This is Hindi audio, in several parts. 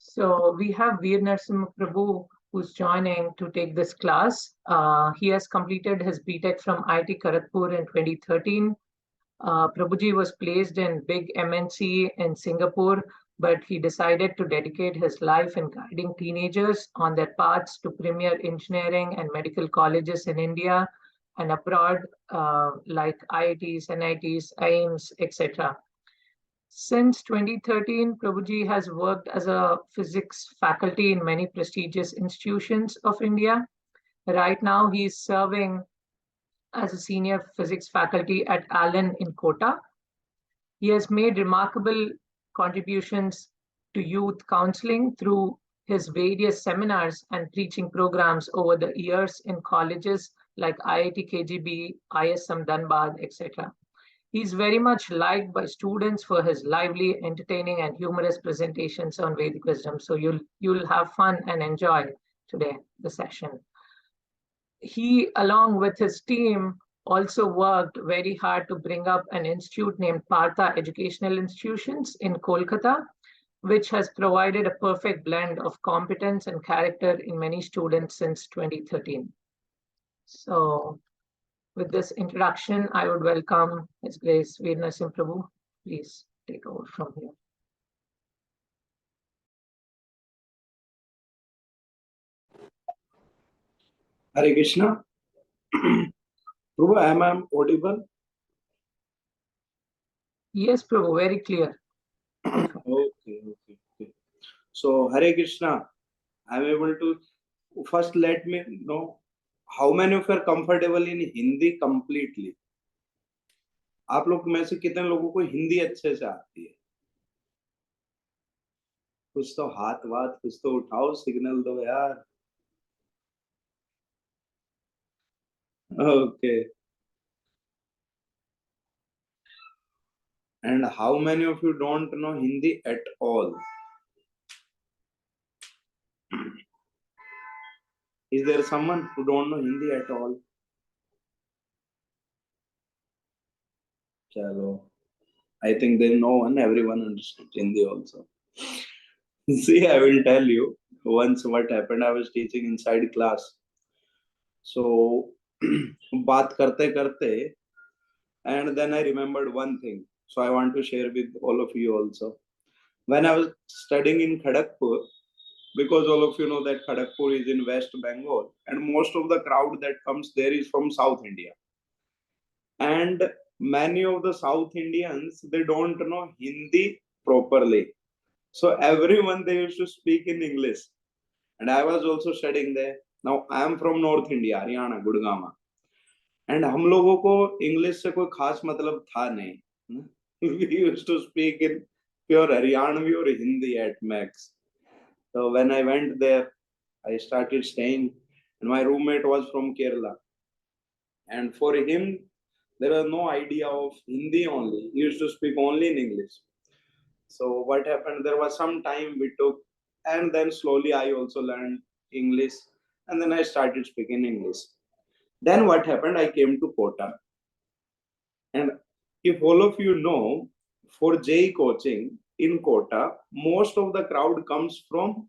So we have Veer Narasimha Prabhu who's joining to take this class. He has completed his BTech from IIT Kharagpur in 2013. Prabhuji was placed in big MNC in Singapore, but he decided to dedicate his life in guiding teenagers on their paths to premier engineering and medical colleges in India and abroad, like IITs, NITs, AIIMS, etc. Since 2013, Prabhuji has worked as a physics faculty in many prestigious institutions of India. Right now, he is serving as a senior physics faculty at Allen in Kota. He has made remarkable contributions to youth counseling through his various seminars and preaching programs over the years in colleges like IIT KGB, ISM Dhanbad, etc. He's very much liked by students for his lively, entertaining, and humorous presentations on Vedic wisdom. So you'll have fun and enjoy today the session. He, along with his team, also worked very hard to bring up an institute named Partha Educational Institutions in Kolkata, which has provided a perfect blend of competence and character in many students since 2013. So with this introduction, I would welcome His Grace Veer Narasimha Prabhu. Please take over from here. Hare Krishna. Prabhu, am I audible? Yes, Prabhu, very clear. Okay. So, Hare Krishna, I'm able to first let me know how many of you are comfortable in Hindi completely. आप लोग में से कितने लोगों को हिंदी अच्छे से आती है? कुछ तो हाथ वाथ कुछ तो उठाओ, सिग्नल दो यार. Okay. And how many of you don't know Hindi at all? Is there someone who don't know Hindi at all? Chalo. I think there's no one, everyone understands Hindi also. See, I will tell you once what happened. I was teaching inside class. So, baat karte karte, and then I remembered one thing. So I want to share with all of you also. When I was studying in Kharagpur, because all of you know that Kharagpur is in West Bengal, and most of the crowd that comes there is from South India. And many of the South Indians, they don't know Hindi properly. So everyone, they used to speak in English. And I was also studying there. Now I am from North India, Haryana, Gurgaon. And हम लोगों को English से कोई खास मतलब था नहीं. We used to speak in pure Haryanvi or Hindi at max. So when I went there, I started staying, and my roommate was from Kerala. And for him, there was no idea of Hindi only. He used to speak only in English. So what happened? There was some time we took, and then slowly I also learned English, and then I started speaking English. Then what happened? I came to Kota, and if all of you know, for JEE coaching in Kota, most of the crowd comes from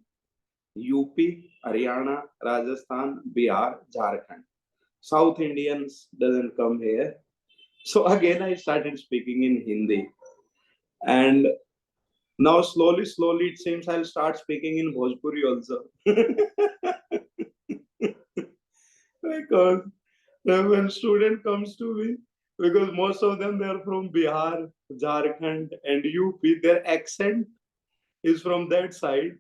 UP, Haryana, Rajasthan, Bihar, Jharkhand. South Indians doesn't come here. So again, I started speaking in Hindi. And now slowly, it seems I'll start speaking in Bhojpuri also. Because when student comes to me, because most of them, they're from Bihar, Jharkhand, and UP, their accent is from that side.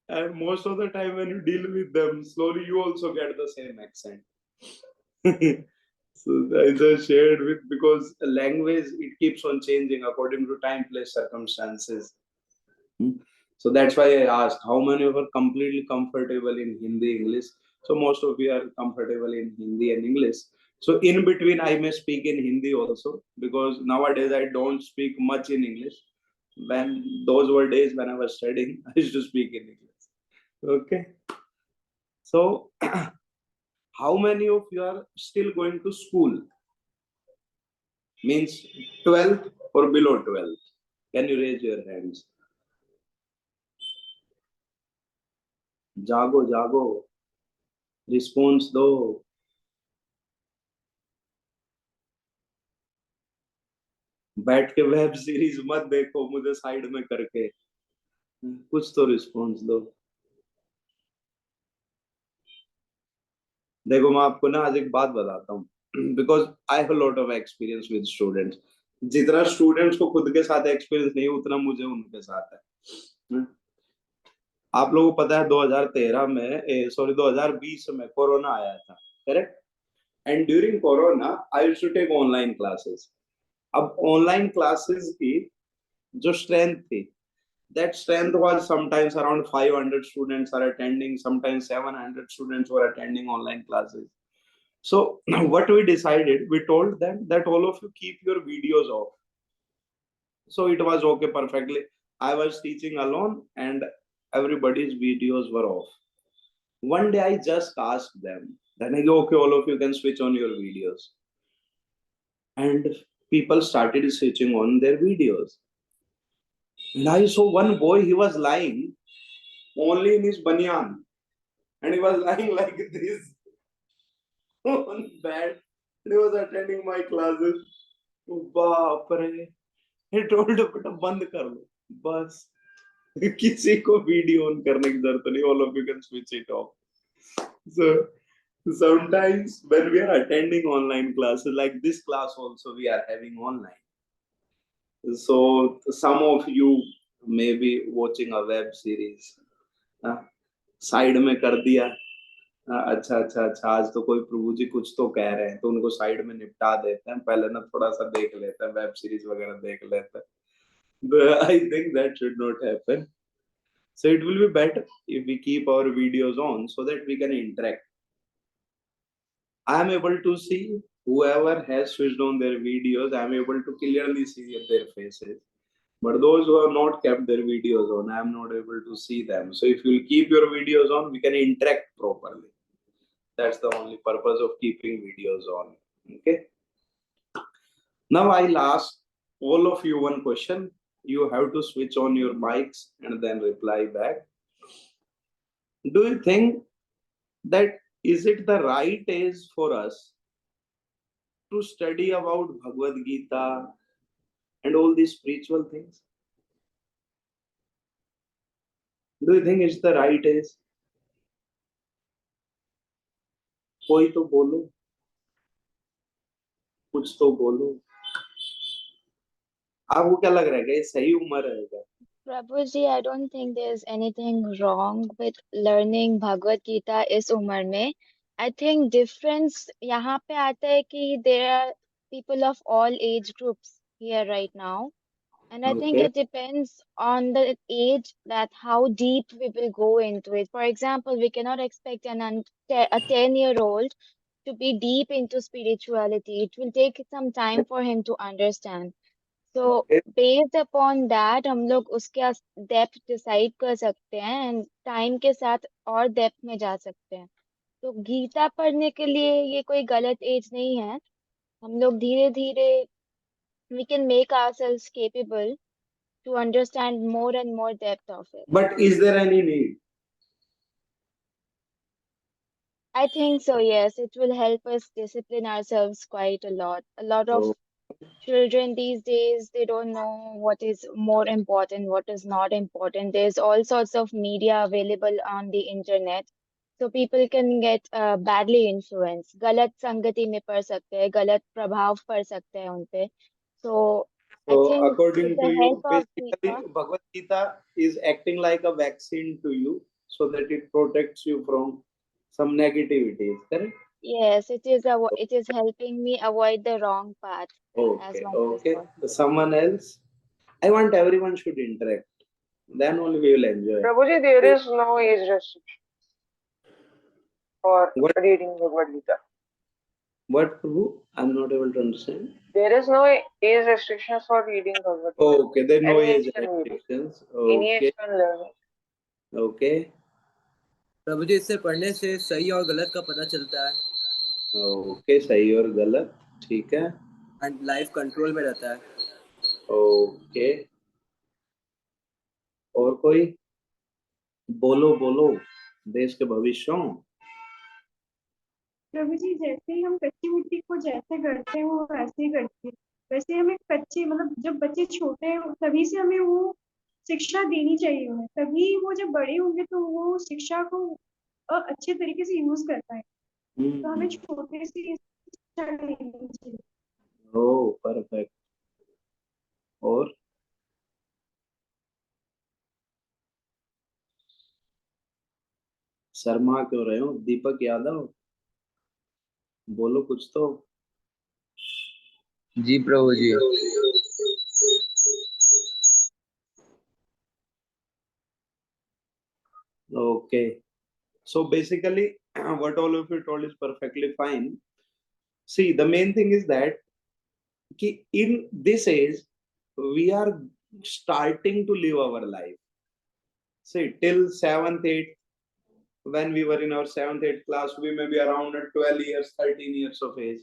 And most of the time when you deal with them, slowly you also get the same accent. So I just shared with, because language, it keeps on changing according to time, place, circumstances. So that's why I asked how many of you are completely comfortable in Hindi, English. So most of you are comfortable in Hindi and English. So in between, I may speak in Hindi also, because nowadays I don't speak much in English. When those were days when I was studying, I used to speak in English. Okay. So how many of you are still going to school? Means 12th or below 12? Can you raise your hands? जागो जागो, रिस्पॉन्स दो. बैठ के वेब सीरीज मत देखो मुझे साइड में करके, कुछ तो रिस्पॉन्स दो. देखो मैं आपको ना आज एक बात बताता हूँ, because I have lot of experience with students. जितना स्टूडेंट्स को खुद के साथ एक्सपीरियंस नहीं उतना मुझे उनके साथ है. आप लोगों को पता है 2013 में, सॉरी 2020 में कोरोना आया था, correct? And during corona I used to take online classes. अब ऑनलाइन क्लासेस की जो स्ट्रेंथ थी, that strength was sometimes around 500 students are attending, sometimes 700 students were attending online classes. So what we decided, we told them that all of you keep your videos off. So it was okay perfectly. I was teaching alone and everybody's videos were off. One day I just asked them, then I go, okay, all of you can switch on your videos. And people started switching on their videos. And I saw one boy, he was lying only in his banyan. And he was lying like this on bed. And he was attending my classes. बाप रे, he told बेटा बंद कर लो बस, किसी को वीडियो ऑन करने की जरूरत नहीं, all of you can switch it off. So sometimes when we are attending online classes, like this class also we are having online. So some of you may be watching a web series, side में कर दिया. अच्छा अच्छा अच्छा, आज तो कोई प्रभु जी कुछ तो कह रहे हैं, तो उनको साइड में निपटा देते हैं, पहले ना थोड़ा सा देख लेते हैं, वेब सीरीज वगैरह देख लेते हैं. I think that should not happen. So it will be better if we keep our videos on so that we can interact. I am able to see whoever has switched on their videos. I am able to clearly see their faces. But those who have not kept their videos on, I am not able to see them. So if you keep your videos on, we can interact properly. That's the only purpose of keeping videos on. Okay. Now I'll ask all of you one question. You have to switch on your mics and then reply back. Do you think that is it the right age for us to study about Bhagavad Gita and all these spiritual things? Do you think it's the right age? कोई तो बोलो, कुछ तो बोलो. आपको क्या लग रहा है, ये सही उम्र है क्या? Prabhuji, I don't think there's anything wrong with learning Bhagavad Gita इस उम्र में. I think difference यहाँ पे आता है कि there are people of all age groups here right now. And I think Okay. it depends on the age that how deep we will go into it. For example, we cannot expect a 10-year-old to be deep into spirituality. It will take some time for him to understand. So Okay. based upon that हम लोग उसके डेप्थ डिसाइड कर सकते हैं एंड टाइम के साथ और डेप्थ में जा सकते हैं. तो गीता पढ़ने के लिए ये कोई गलत एज नहीं है. हम लोग धीरे धीरे we can make ourselves capable to understand more and more depth of it. But is there any need? I think so, yes. It will help us discipline ourselves quite a lot. A lot of Oh, children these days, they don't know what is more important, what is not important. There's all sorts of media available on the internet. So people can get badly influenced. गलत संगति में पड़ सकते हैं, गलत प्रभाव पड़ सकते हैं उन पे. So I so think with according to the help you, of basically Gita, Bhagavad Gita is acting like a vaccine to you so that it protects you from some negativities, correct? yes, it is helping me avoid the wrong path as Okay, much as okay. possible. Someone else? I want everyone should interact. Then only we will enjoy. Prabhuji, there is no age restriction for What? reading Bhagavad Gita. What, Prabhu? I'm not able to understand. There is no age restriction for reading Bhagavad Gita. Okay, there are no Any age age can read it. restrictions. Any age Okay, can learn it. okay, प्रभु जी, इससे पढ़ने से सही और गलत का पता चलता है okay. सही और गलत, ठीक है. एंड लाइफ कंट्रोल में रहता है. ओके, और कोई? बोलो बोलो, देश के भविष्य। प्रभु जी, जैसे ही हम कच्ची मिट्टी को जैसे गढ़ते हैं वो वैसे ही गढ़ती है। वैसे हमें कच्चे मतलब जब बच्चे छोटे हैं तभी से हमें वो शिक्षा देनी चाहिए उन्हें, तभी वो जब बड़े होंगे तो वो शिक्षा को अच्छे तरीके से यूज कर पाए। तो हमें छोटे से ही शिक्षा लेनी चाहिए। ओ परफेक्ट। और शर्मा क्यों रहे हो? दीपक यादव, बोलो कुछ तो। जी प्रभु जी। Okay. So basically, what all of you told is perfectly fine. See, the main thing is that in this age, we are starting to live our life. See, till 7th, 8th, when we were in our 7th, 8th class, we may be around 12 years, 13 years of age.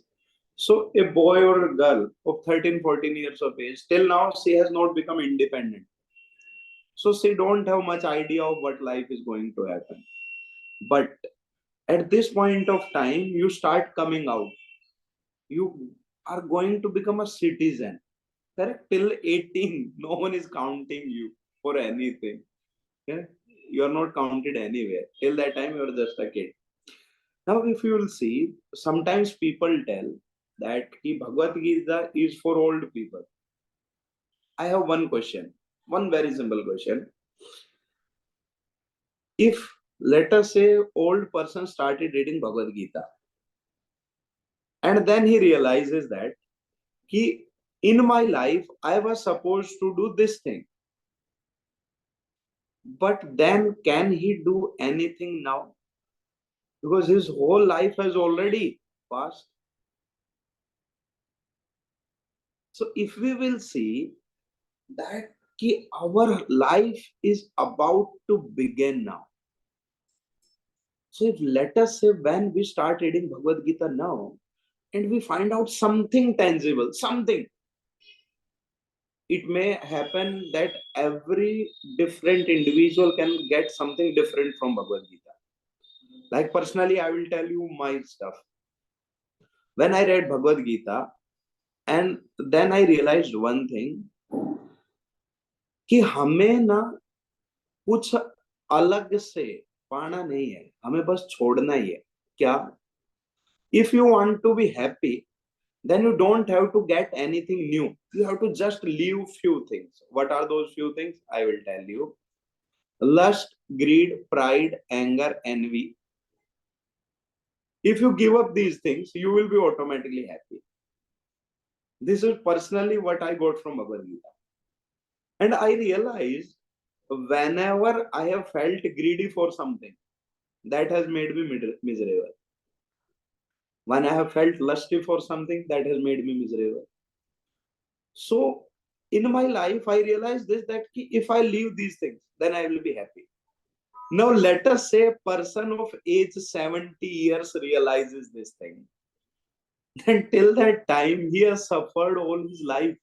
So a boy or a girl of 13, 14 years of age, till now, she has not become independent. So she don't have much idea of what life is going to happen. But at this point of time, you start coming out. You are going to become a citizen. Correct? Till 18, no one is counting you for anything. Okay? You are not counted anywhere. Till that time, you are just a kid. Now, if you will see, sometimes people tell that Bhagavad Gita is for old people. I have one question, one very simple question. If, let us say, old person started reading Bhagavad Gita, and then he realizes that in my life, I was supposed to do this thing. But then can he do anything now? Because his whole life has already passed. So if we will see that our life is about to begin now. So if let us say when we start reading Bhagavad Gita now, and we find out something tangible, something, it may happen that every different individual can get something different from Bhagavad Gita. Like personally, I will tell you my stuff. When I read Bhagavad Gita, and then I realized one thing, कि हमें ना कुछ अलग से पाना नहीं है, हमें बस छोड़ना ही है. क्या? If you want to be happy, then you don't have to get anything new. You have to just leave few things. What are those few things? I will tell you. Lust, greed, pride, anger, envy. If you give up these things, you will be automatically happy. This is personally what I got from Bhagavad Gita. And I realized whenever I have felt greedy for something, that has made me miserable. When I have felt lusty for something, that has made me miserable. So in my life, I realized this, that if I leave these things, then I will be happy. Now let us say a person of age 70 years realizes this thing. Then till that time, he has suffered all his life.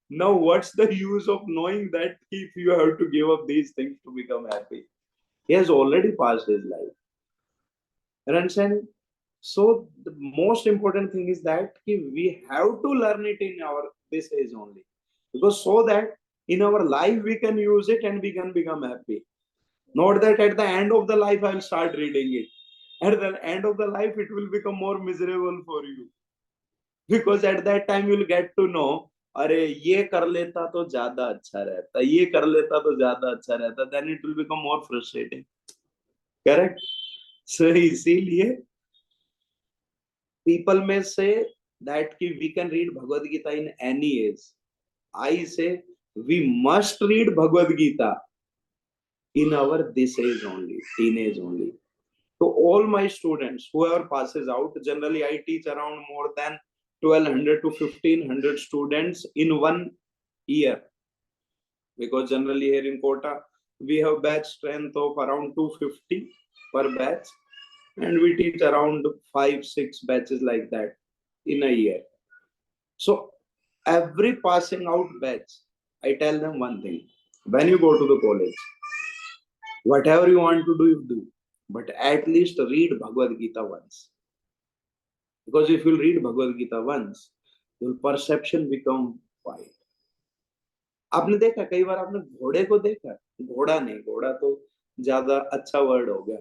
Now what's the use of knowing that if you have to give up these things to become happy? He has already passed his life. Understand? So the most important thing is that we have to learn it in our this age only, because so that in our life we can use it and we can become happy. Not that at the end of the life I will start reading it. At the end of the life it will become more miserable for you, because at that time you will get to know, अरे ये कर लेता तो ज्यादा अच्छा रहता, ये कर लेता तो ज्यादा अच्छा रहता. Then it will become more frustrating. Correct? So इसीलिए people may say that we can read Bhagavad Gita in any age. I say we must read Bhagavad Gita in our this age only, teenage only. So all my students, whoever passes out, generally I teach around more than 1200 to 1500 students in 1 year. Because generally here in Kota, we have batch strength of around 250 per batch. And we teach around 5-6 batches like that in a year. So every passing out batch, I tell them one thing: when you go to the college, whatever you want to do, you do, but at least read Bhagavad Gita once. Because if you read Bhagavad Gita once, your perception become wide. आपने देखा, कई बार आपने घोड़े को देखा, घोड़ा नहीं, घोड़ा तो ज्यादा अच्छा वर्ड हो गया,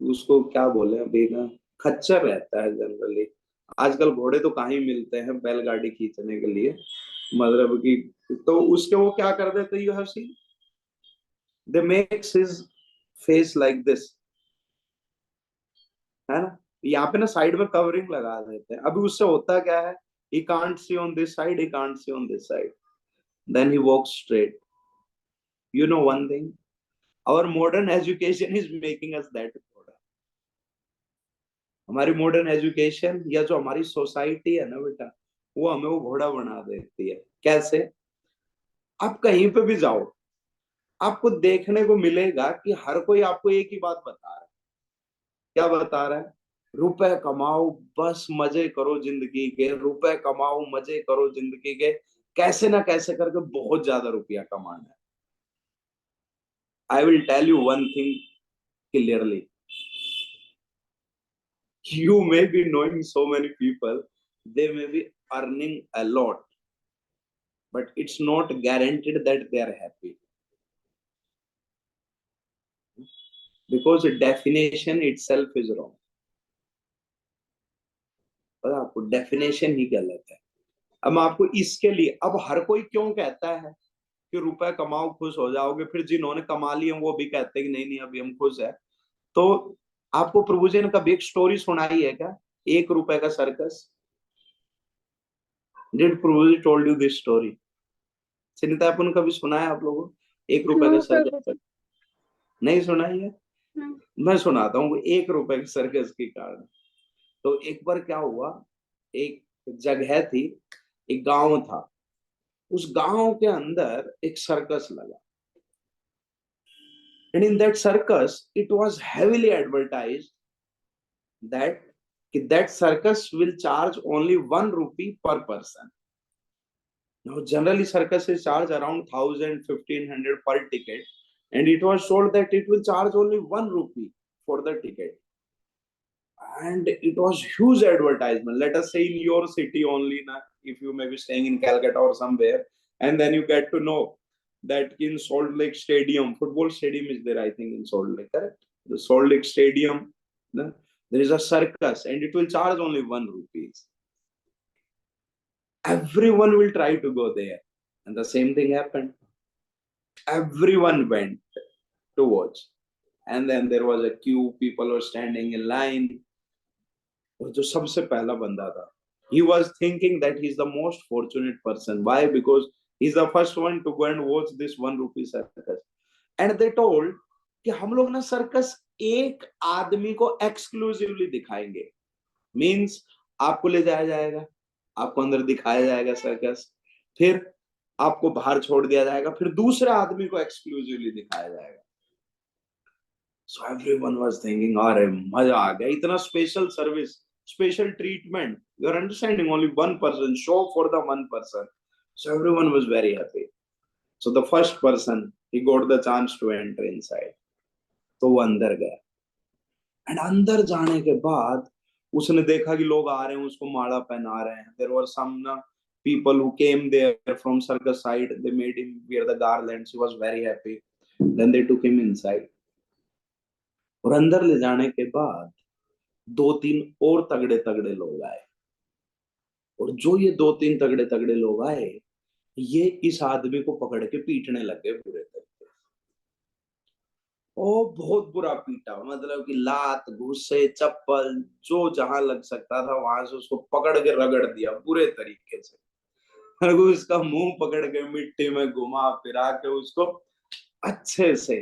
उसको क्या बोले अभी ना, खच्चर रहता है जनरली। आजकल घोड़े तो कहीं मिलते हैं बैलगाड़ी खींचने के लिए, मतलब कि तो उसके वो क्या कर देते, you have seen, they makes his face like this, है ना, यहाँ पे ना साइड में कवरिंग लगा देते हैं। अभी उससे होता क्या है, he can't see on this side, he can't see on this side, then he walks straight. You know one thing, our modern education is making us that घोड़ा। हमारी मॉडर्न एजुकेशन या जो हमारी सोसाइटी है ना बेटा, वो हमें वो घोड़ा बना देती है। कैसे? आप कहीं पे भी जाओ, आपको देखने को मिलेगा कि हर कोई आपको एक ही बात बता रहा है। क्या बता रहा है? रुपए कमाओ, बस मजे करो जिंदगी के, रुपए कमाओ, मजे करो जिंदगी के, कैसे ना कैसे करके बहुत ज्यादा रुपया कमाना है। I will tell you one thing clearly, you may be knowing so many people, they may be earning a lot, but it's not guaranteed that they are happy, because the definition itself is wrong। पर आपको डेफिनेशन ही गलत है। अब मैं आपको इसके लिए, अब हर कोई क्यों कहता है कि रुपए कमाओ खुश हो जाओगे, फिर जिन्होंने कमा लिए वो भी कहते हैं कि नहीं नहीं अभी हम खुश है। तो आपको प्रभु जी ने कभी एक स्टोरी सुनाई है क्या, 1 रुपए का circus? Did Prabhu ji told you this story? Sunita, अपन कभी सुना है आप लोगों, 1 रुपए का सर्कस? नहीं सुनाई है? मैं सुनाता हूँ 1 रुपए के सर्कस की कहानी। तो एक बार क्या हुआ, एक जगह थी, एक गांव था, उस गांव के अंदर एक सर्कस लगा, and in that circus it was heavily advertised that circus will charge only 1 rupee per person. Now generally circuses charge around 1,000-1,500 per ticket, and it was told that it will charge only 1 rupee for the ticket. And it was huge advertisement. Let us say in your city only, na, if you may be staying in Calcutta or somewhere, and then you get to know that in Salt Lake Stadium, football stadium is there, I think, in Salt Lake, correct? The Salt Lake Stadium, na, there is a circus, and it will charge only 1 rupees. Everyone will try to go there, and the same thing happened. Everyone went to watch, and then there was a queue. People were standing in line. और जो सबसे पहला बंदा था, he was thinking that he's the most fortunate person. Why? Because he's the first one to go and watch this 1 rupee circus. And they told कि हम लोग ना सर्कस एक आदमी को एक्सक्लूसिवली दिखाएंगे। मीन्स आपको ले जाया जाएगा, आपको अंदर दिखाया जाएगा सर्कस, फिर आपको बाहर छोड़ दिया जाएगा, फिर दूसरे आदमी को एक्सक्लूसिवली दिखाया जाएगा। So everyone was thinking, अरे मजा आ गया, इतना special service, special treatment. You are understanding, only one person, show for the one person. So everyone was very happy. So the first person, he got the chance to enter inside. तो वो अंदर गया, and अंदर जाने के बाद उसने देखा कि लोग आ रहे हैं, उसको माला पहना रहे हैं। There were some people who came there from circus side. They made him wear the garlands. He was very happy. Then they took him inside. और अंदर ले जाने के बाद 2-3 और तगड़े तगड़े लोग आए, और जो ये 2-3 तगड़े तगड़े लोग आए, ये इस आदमी को पकड़ के पीटने लगे बुरे तरीके। ओ बहुत बुरा पीटा, मतलब कि लात, घुसे, चप्पल, जो जहां लग सकता था वहां से उसको पकड़ के रगड़ दिया बुरे तरीके से। उसका मुंह पकड़ के मिट्टी में घुमा फिरा के उसको अच्छे से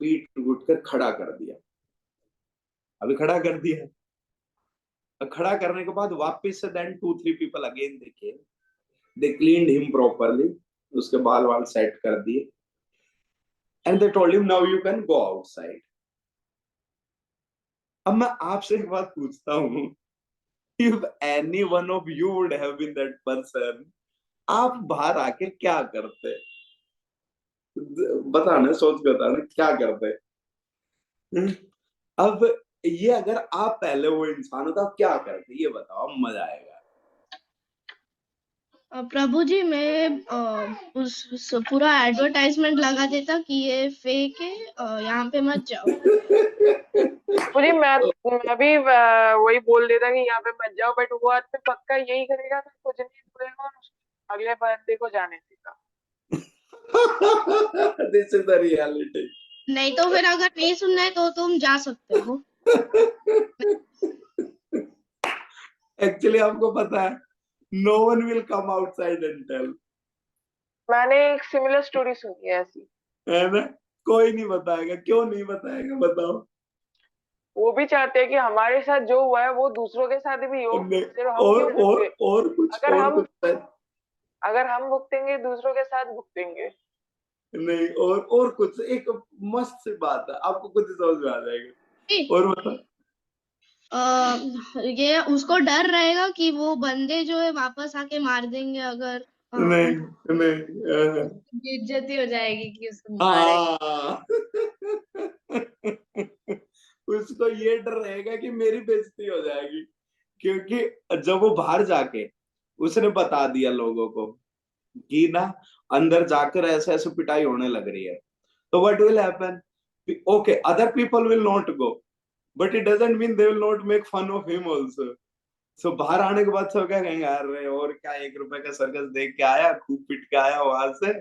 पीट घुट कर खड़ा कर दिया। अभी खड़ा कर दिया, खड़ा करने के बाद वापस से then 2-3 people again they cleaned him properly, उसके बाल वाल सेट कर दिए, and they told him now you can go outside. अब मैं आपसे एक बात पूछता हूं, If any one of you would have been that person, आप बाहर आके क्या करते? बताना, सोच के बताना क्या करते? अब ये अगर आप पहले वो इंसान हो तो आप क्या करते? ये बताओ, मजा आएगा। प्रभु जी, मैं उस पूरा एडवर्टाइजमेंट लगा देता कि ये फेक है, यहाँ पे मत जाओ। मुझे मैं भी वही बोल देता कि यहाँ पे मत जाओ, बट वो आदमी पक्का यही करेगा तो कुछ नहीं बोलेगा और अगले बंदे को जाने देगा। This is the reality. नहीं तो फिर अगर नहीं सुनना है तो तुम जा सकते हो। Actually आपको पता है, no one will come outside and tell. मैंने एक सिमिलर स्टोरी सुनी है ऐसी, है ना? कोई नहीं बताएगा। क्यों नहीं बताएगा बताओ? वो भी चाहते हैं कि हमारे साथ जो हुआ है वो दूसरों के साथ भी हो, सिर्फ हम और क्यों भुगते? और कुछ अगर और हम कुछ है? अगर हम भुगतेंगे दूसरों के साथ भुगतेंगे। नहीं, और कुछ एक मस्त सी बात है, आपको कुछ समझ में आ जाएगा। और बता। ये उसको डर रहेगा कि वो बंदे जो है वापस आके मार देंगे अगर नहीं बेइज्जती हो जाएगी कि उसको मारेंगे। हाँ। उसको ये डर रहेगा कि मेरी बेइज्जती हो जाएगी, क्योंकि जब वो बाहर जाके उसने बता दिया लोगों को कि ना अंदर जाकर ऐसे ऐसे पिटाई होने लग रही है, तो what will happen? Okay, other people will not go, but it doesn't mean they will not make fun of him also. So बाहर आने के बाद सब क्या कहेंगे, अरे और क्या, 1 रुपए का सर्कस देख के आया, खूब पिट के आया, वहां से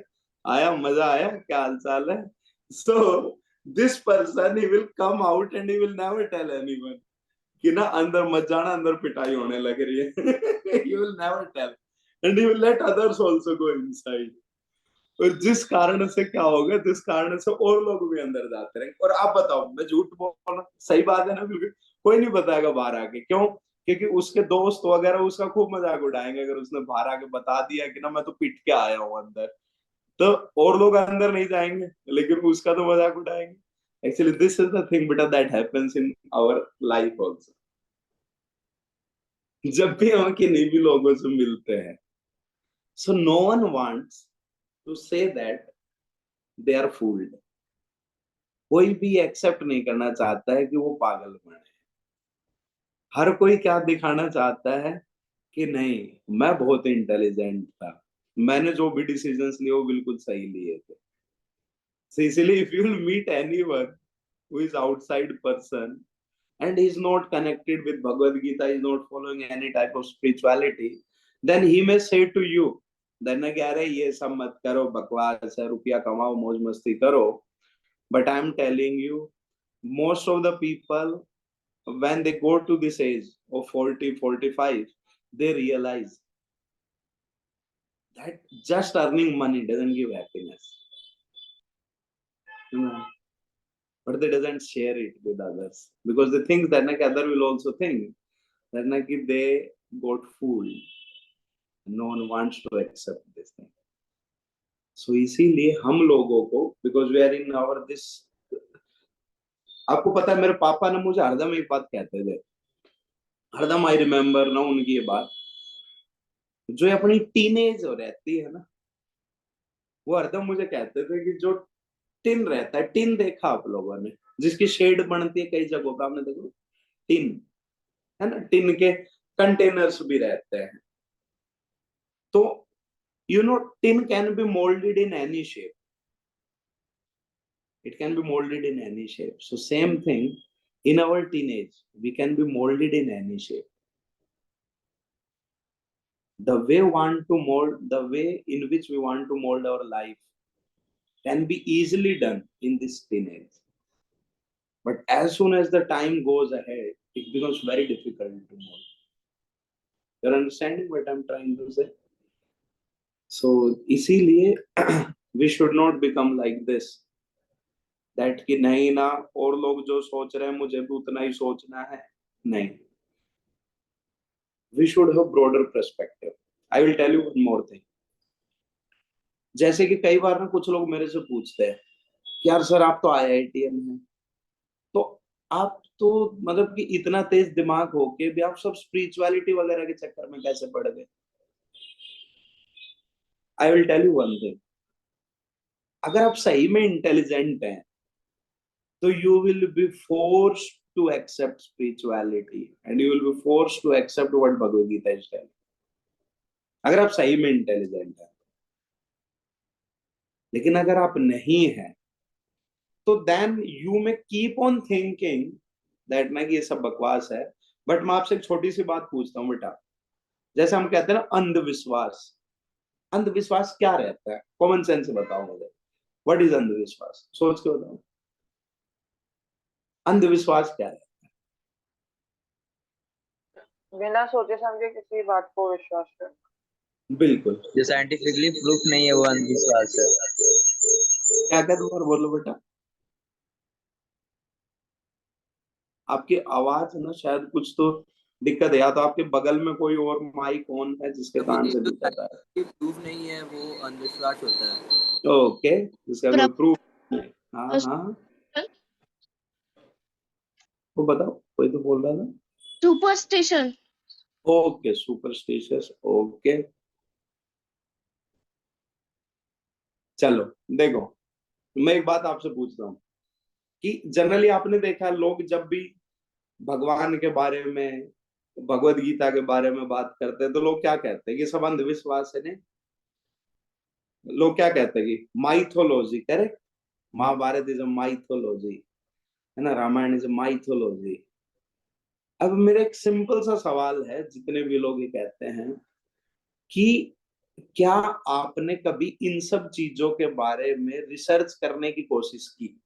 आया, मजा आया, क्या हाल चाल है? So this person he will come out and he will never tell anyone कि ना अंदर मत जाना, अंदर पिटाई होने लग रही है। He will never tell and he will let others also go inside. और जिस कारण से क्या होगा, जिस कारण से और लोग भी अंदर जाते रहेंगे। और आप बताओ, मैं झूठ बोल रहा हूं? सही बात है ना? बिल्कुल कोई नहीं बताएगा बाहर आके। क्यों? क्योंकि उसके दोस्त वगैरह उसका खूब मजाक उड़ाएंगे अगर उसने बाहर आके बता दिया कि ना मैं तो पिट के आया हूं अंदर, तो और लोग अंदर नहीं जाएंगे, लेकिन उसका तो मजाक उड़ाएंगे। Actually this is the thing बेटा that happens in our life also. जब भी हम किन्हीं भी लोगों से मिलते हैं, so no one wants to say that they are fooled. कोई भी एक्सेप्ट नहीं करना चाहता है कि वो पागलपन है। हर कोई क्या दिखाना चाहता है कि नहीं, मैं बहुत इंटेलिजेंट था, मैंने जो भी डिसीजंस लिए वो बिल्कुल सही लिए थे। So इसलिए if you will meet anyone who is outside person and he is not connected with Bhagavad Gita, is not following any type of spirituality, then he may say to you, then कह रहे ये सब मत करो, बकवास है, रुपया कमाओ, मौज मस्ती करो। But I am telling you, most of the people, when they go to this age of 40, 45, they realize that just earning money doesn't give happiness. You know, but they doesn't share it with others because they think that other will also think that they got fooled. No one wants to accept this thing. So इसीलिए हम लोगों को, because we are in our this, आपको पता है मेरे पापा ने मुझे हरदम एक बात कहते थे, हरदम आई रिमेम्बर ना उनकी ये बात, जो अपनी टीनेज रहती है ना, वो हरदम मुझे कहते थे कि जो टिन रहता है, टिन देखा आप लोगों ने, जिसकी शेड बनती है कई जगहों पे, आपने देखो टिन, है ना, टिन के कंटेनर्स भी रहते हैं। तो you know, tin can be molded in any shape. It can be molded in any shape. So same thing in our teenage, we can be molded in any shape. The way in which we want to mold our life can be easily done in this teenage. But as soon as the time goes ahead, it becomes very difficult to mold. You're understanding what I'm trying to say? So, इसीलिए we should not become like this. That कि नहीं ना, और लोग जो सोच रहे हैं मुझे भी उतना ही सोचना है, नहीं. We should have broader perspective. I will tell you one more thing. जैसे कि कई बार ना कुछ लोग मेरे से पूछते हैं कि यार सर आप तो IITian हैं, तो आप तो मतलब कि इतना तेज दिमाग हो के भी आप सब स्पिरिचुअलिटी वगैरह के चक्कर में कैसे पड़ गए? I will tell you one thing, अगर आप सही में इंटेलिजेंट हैं तो you will be forced to accept spirituality and you will be forced to accept what Bhagavad Gita is telling. अगर आप सही में इंटेलिजेंट हैं, लेकिन अगर आप नहीं हैं तो then you may keep on thinking that ना कि ये सब बकवास है। बट मैं आपसे एक छोटी सी बात पूछता हूँ बेटा, जैसे हम कहते हैं ना अंधविश्वास, अंधविश्वास क्या रहता है? कॉमन सेंस से बताओ मुझे, व्हाट इज अंधविश्वास? सोच के बताओ, अंधविश्वास क्या है? बिना सोचे समझे किसी बात को विश्वास करना। बिल्कुल, जो साइंटिफिकली प्रूफ नहीं है वो अंधविश्वास है। क्या क्या दोबारा बोलो बेटा। आपकी आवाज है ना शायद कुछ तो दिक्कत है, या तो आपके बगल में कोई और माइक ऑन है जिसके कान से दिक्कत आ रहा है। प्रूफ नहीं है वो अंधविश्वास होता है। ओके, जिसका कोई प्रूफ नहीं। हाँ हाँ, वो बताओ, कोई तो बोल रहा था। सुपरस्टिशन। Okay, superstitious, okay. चलो देखो, मैं एक बात आपसे पूछता हूँ कि जनरली आपने देखा है लोग जब भी भगवान के बारे में, भगवत गीता के बारे में बात करते हैं तो लोग क्या कहते हैं कि सब अंधविश्वास है। नहीं, लोग क्या कहते हैं कि mythology, correct? Mahabharat is a mythology, है ना, रामायण इज अ माइथोलॉजी। अब मेरा एक सिंपल सा सवाल है, जितने भी लोग ये कहते हैं कि क्या आपने कभी इन सब चीजों के बारे में रिसर्च करने की कोशिश की?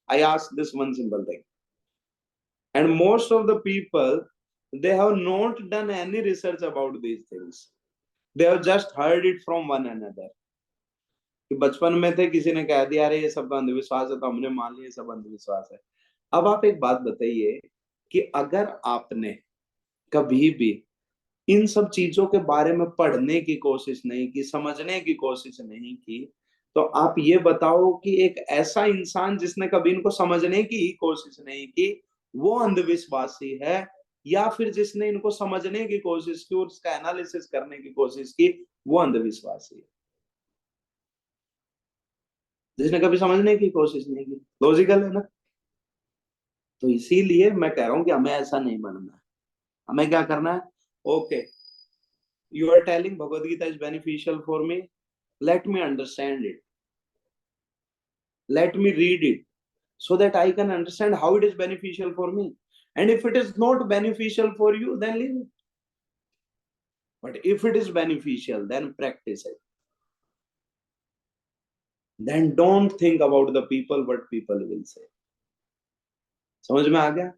I ask this one simple thing, and most of the people they have not done any research about these things, they have just heard it from one another। कि बचपन में थे, किसी ने कह दिया अरे ये सब तो अंधविश्वास है, तो हमने मान लिया सब अंधविश्वास है। अब आप एक बात बताइए कि अगर आपने कभी भी इन सब चीजों के बारे में पढ़ने की कोशिश नहीं की, समझने की कोशिश नहीं की, तो आप ये बताओ कि एक ऐसा इंसान जिसने कभी इनको समझने की ही कोशिश नहीं की वो अंधविश्वासी है, या फिर जिसने इनको समझने की कोशिश की और उसका एनालिसिस करने की कोशिश की वो अंधविश्वासी है? जिसने कभी समझने की कोशिश नहीं की। लॉजिकल है ना? तो इसीलिए मैं कह रहा हूं कि हमें ऐसा नहीं बनना है। हमें क्या करना है? Okay, you are telling Bhagavad Gita is beneficial for me, let me understand it, let me read it so that I can understand how it is beneficial for me, and if it is not beneficial for you then leave it, but if it is beneficial then practice it, then don't think about the people what people will say। समझ में आ गया?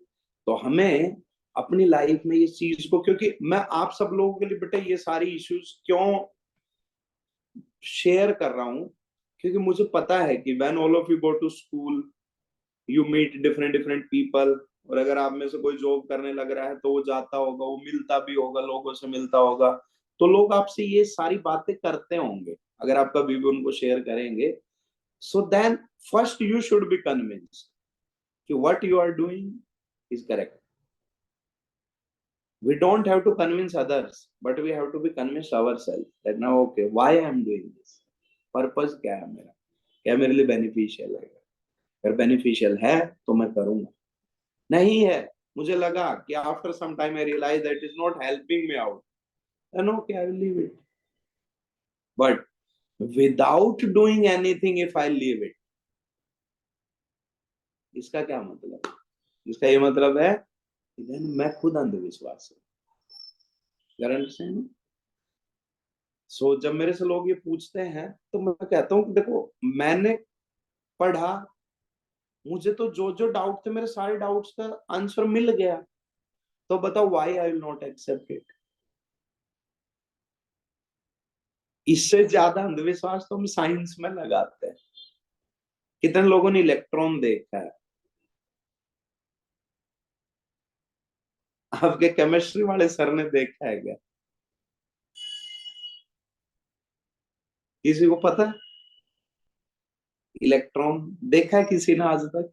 तो हमें अपनी लाइफ में इस चीज को, क्योंकि मैं आप सब लोगों के लिए बेटा ये सारी इश्यूज क्यों शेयर कर रहा हूं, क्योंकि मुझे पता है कि when all of you go to school you meet different different people, और अगर आप में से कोई जॉब करने लग रहा है तो वो जाता होगा, वो मिलता भी होगा, लोगों से मिलता होगा, तो लोग आपसे ये सारी बातें करते होंगे, अगर आप कभी भी उनको शेयर करेंगे। So then first you should be convinced कि what you are doing is correct. We don't have to convince others, but we have to be convinced ourselves that now okay, why I am doing this, purpose क्या है मेरा, क्या मेरे लिए बेनिफिशियल है? अगर बेनिफिशियल है तो मैं करूंगा, नहीं है मुझे लगा कि after some time I realise that is not helping me out, then okay I will leave it. But without doing anything if I leave it, इसका क्या मतलब? इसका ये मतलब है देन मैं खुद अंधविश्वास हूँ। सो जब मेरे से लोग ये पूछते हैं तो मैं कहता हूँ कि देखो मैंने पढ़ा, मुझे तो जो जो डाउट थे मेरे सारे डाउट्स का आंसर मिल गया, तो बताओ why I will not accept it? इससे ज्यादा अंधविश्वास तो हम साइंस में लगाते हैं। कितने लोगों ने इलेक्ट्रॉन देखा है? आपके केमिस्ट्री वाले सर ने देखा है क्या? किसी को पता है? इलेक्ट्रॉन देखा है किसी ने आज तक?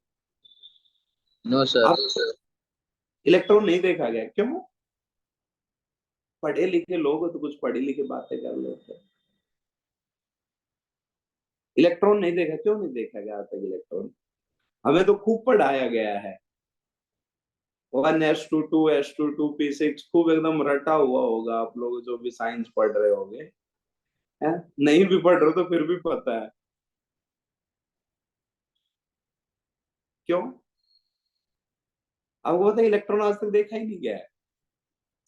No sir. आप इलेक्ट्रॉन नहीं देखा गया, क्यों? पढ़े लिखे लोग हो तो कुछ पढ़ी लिखी बातें कर लेते हैं। इलेक्ट्रॉन नहीं देखा, क्यों नहीं देखा गया आज तक इलेक्ट्रॉन? हमें तो खूब पढ़ाया गया है, 1s22 s22 p6 खूब एकदम रटा हुआ होगा आप लोग जो भी साइंस पढ़ रहे होंगे, हैं? नहीं भी पढ़ रहे हो तो फिर भी पता है, क्यों? आपको पता है इलेक्ट्रॉन आज तक देखा ही नहीं गया है।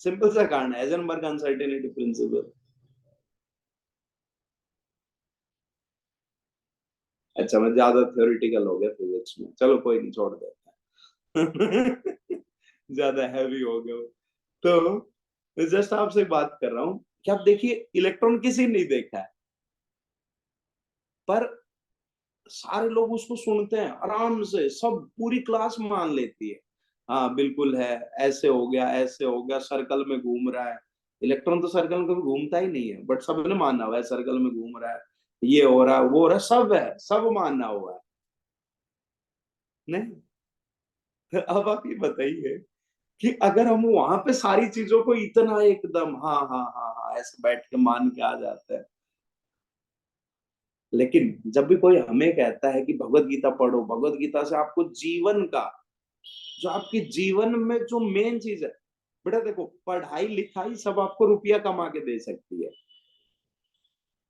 सिंपल सा कारण है, हाइजेनबर्ग अनसर्टेनिटी प्रिंसिपल। अच्छा, मैं ज्यादा थ्योरेटिकल हो गया फिजिक्स में, चलो कोई नहीं, छोड़ देता है। ज्यादा हैवी हो गया तो जस्ट आपसे बात कर रहा हूं कि आप देखिए इलेक्ट्रॉन किसी ने नहीं देखा है, पर सारे लोग उसको सुनते हैं आराम से, सब पूरी क्लास मान लेती है, हाँ बिल्कुल है, ऐसे हो गया, ऐसे हो गया, सर्कल में घूम रहा है। इलेक्ट्रॉन तो सर्कल में कभी घूमता ही नहीं है, बट सबने माना हुआ है सर्कल में घूम रहा है, ये हो रहा है, वो हो रहा है, सब है, सब मानना हुआ है। नहीं, तो अब आप ये बताइए कि अगर हम वहां पे सारी चीजों को इतना एकदम हाँ हाँ हाँ हाँ ऐसे बैठ के मान के आ जाते हैं, लेकिन जब भी कोई हमें कहता है कि भगवत गीता पढ़ो, भगवत गीता से आपको जीवन का, जो आपके जीवन में जो मेन चीज है, बेटा देखो पढ़ाई लिखाई सब आपको रुपया कमा के दे सकती है,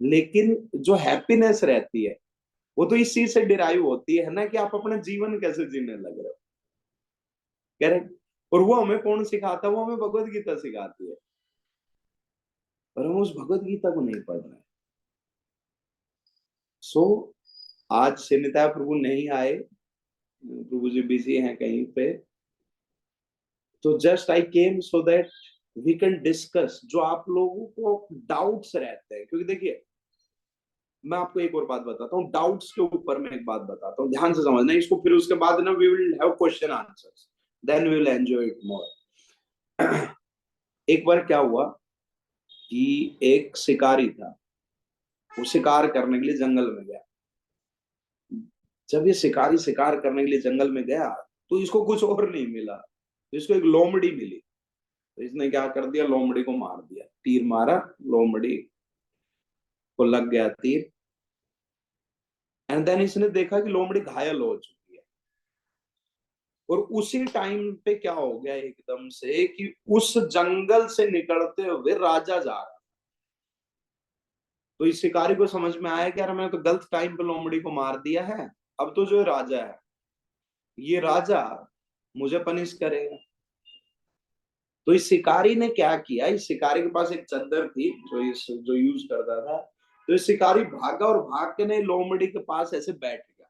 लेकिन जो हैप्पीनेस रहती है वो तो इस चीज से डिराइव होती है ना, कि आप अपना जीवन कैसे जीने लग रहे हो। करेक्ट? और वो हमें कौन सिखाता है? वो हमें भगवत गीता सिखाती है, पर हम उस भगवत गीता को नहीं पढ़ रहे। सो आज से निताय प्रभु नहीं आए, प्रभु जी बिजी हैं कहीं पे, तो just I came so that we can discuss जो आप लोगों को डाउट्स रहते हैं, क्योंकि देखिए मैं आपको एक और बात बताता हूँ, डाउट्स के ऊपर मैं एक बात बताता हूँ, ध्यान से समझना इसको, फिर उसके बाद ना we will have question answers, then we will enjoy it more. एक बार क्या हुआ कि एक शिकारी था, वो शिकार करने के लिए जंगल में गया। जब ये शिकारी शिकार करने के लिए जंगल में गया तो इसको कुछ और नहीं मिला, तो इसको एक लोमड़ी मिली, तो इसने क्या कर दिया, लोमड़ी को मार दिया, तीर मारा, लोमड़ी को लग गया तीर, एंड देन इसने देखा कि लोमड़ी घायल हो चुकी है। और उसी टाइम पे क्या हो गया एकदम से कि उस जंगल से निकलते हुए राजा जा रहा, तो इस शिकारी को समझ में आया कि यार मैंने तो गलत टाइम पे लोमड़ी को मार दिया है, अब तो जो राजा है ये राजा मुझे पनिश करेगा। तो इस शिकारी ने क्या किया, इस शिकारी के पास एक चद्दर थी जो यूज करता था, तो इस शिकारी भागा और भाग के नहीं लोमड़ी के पास ऐसे बैठ गया,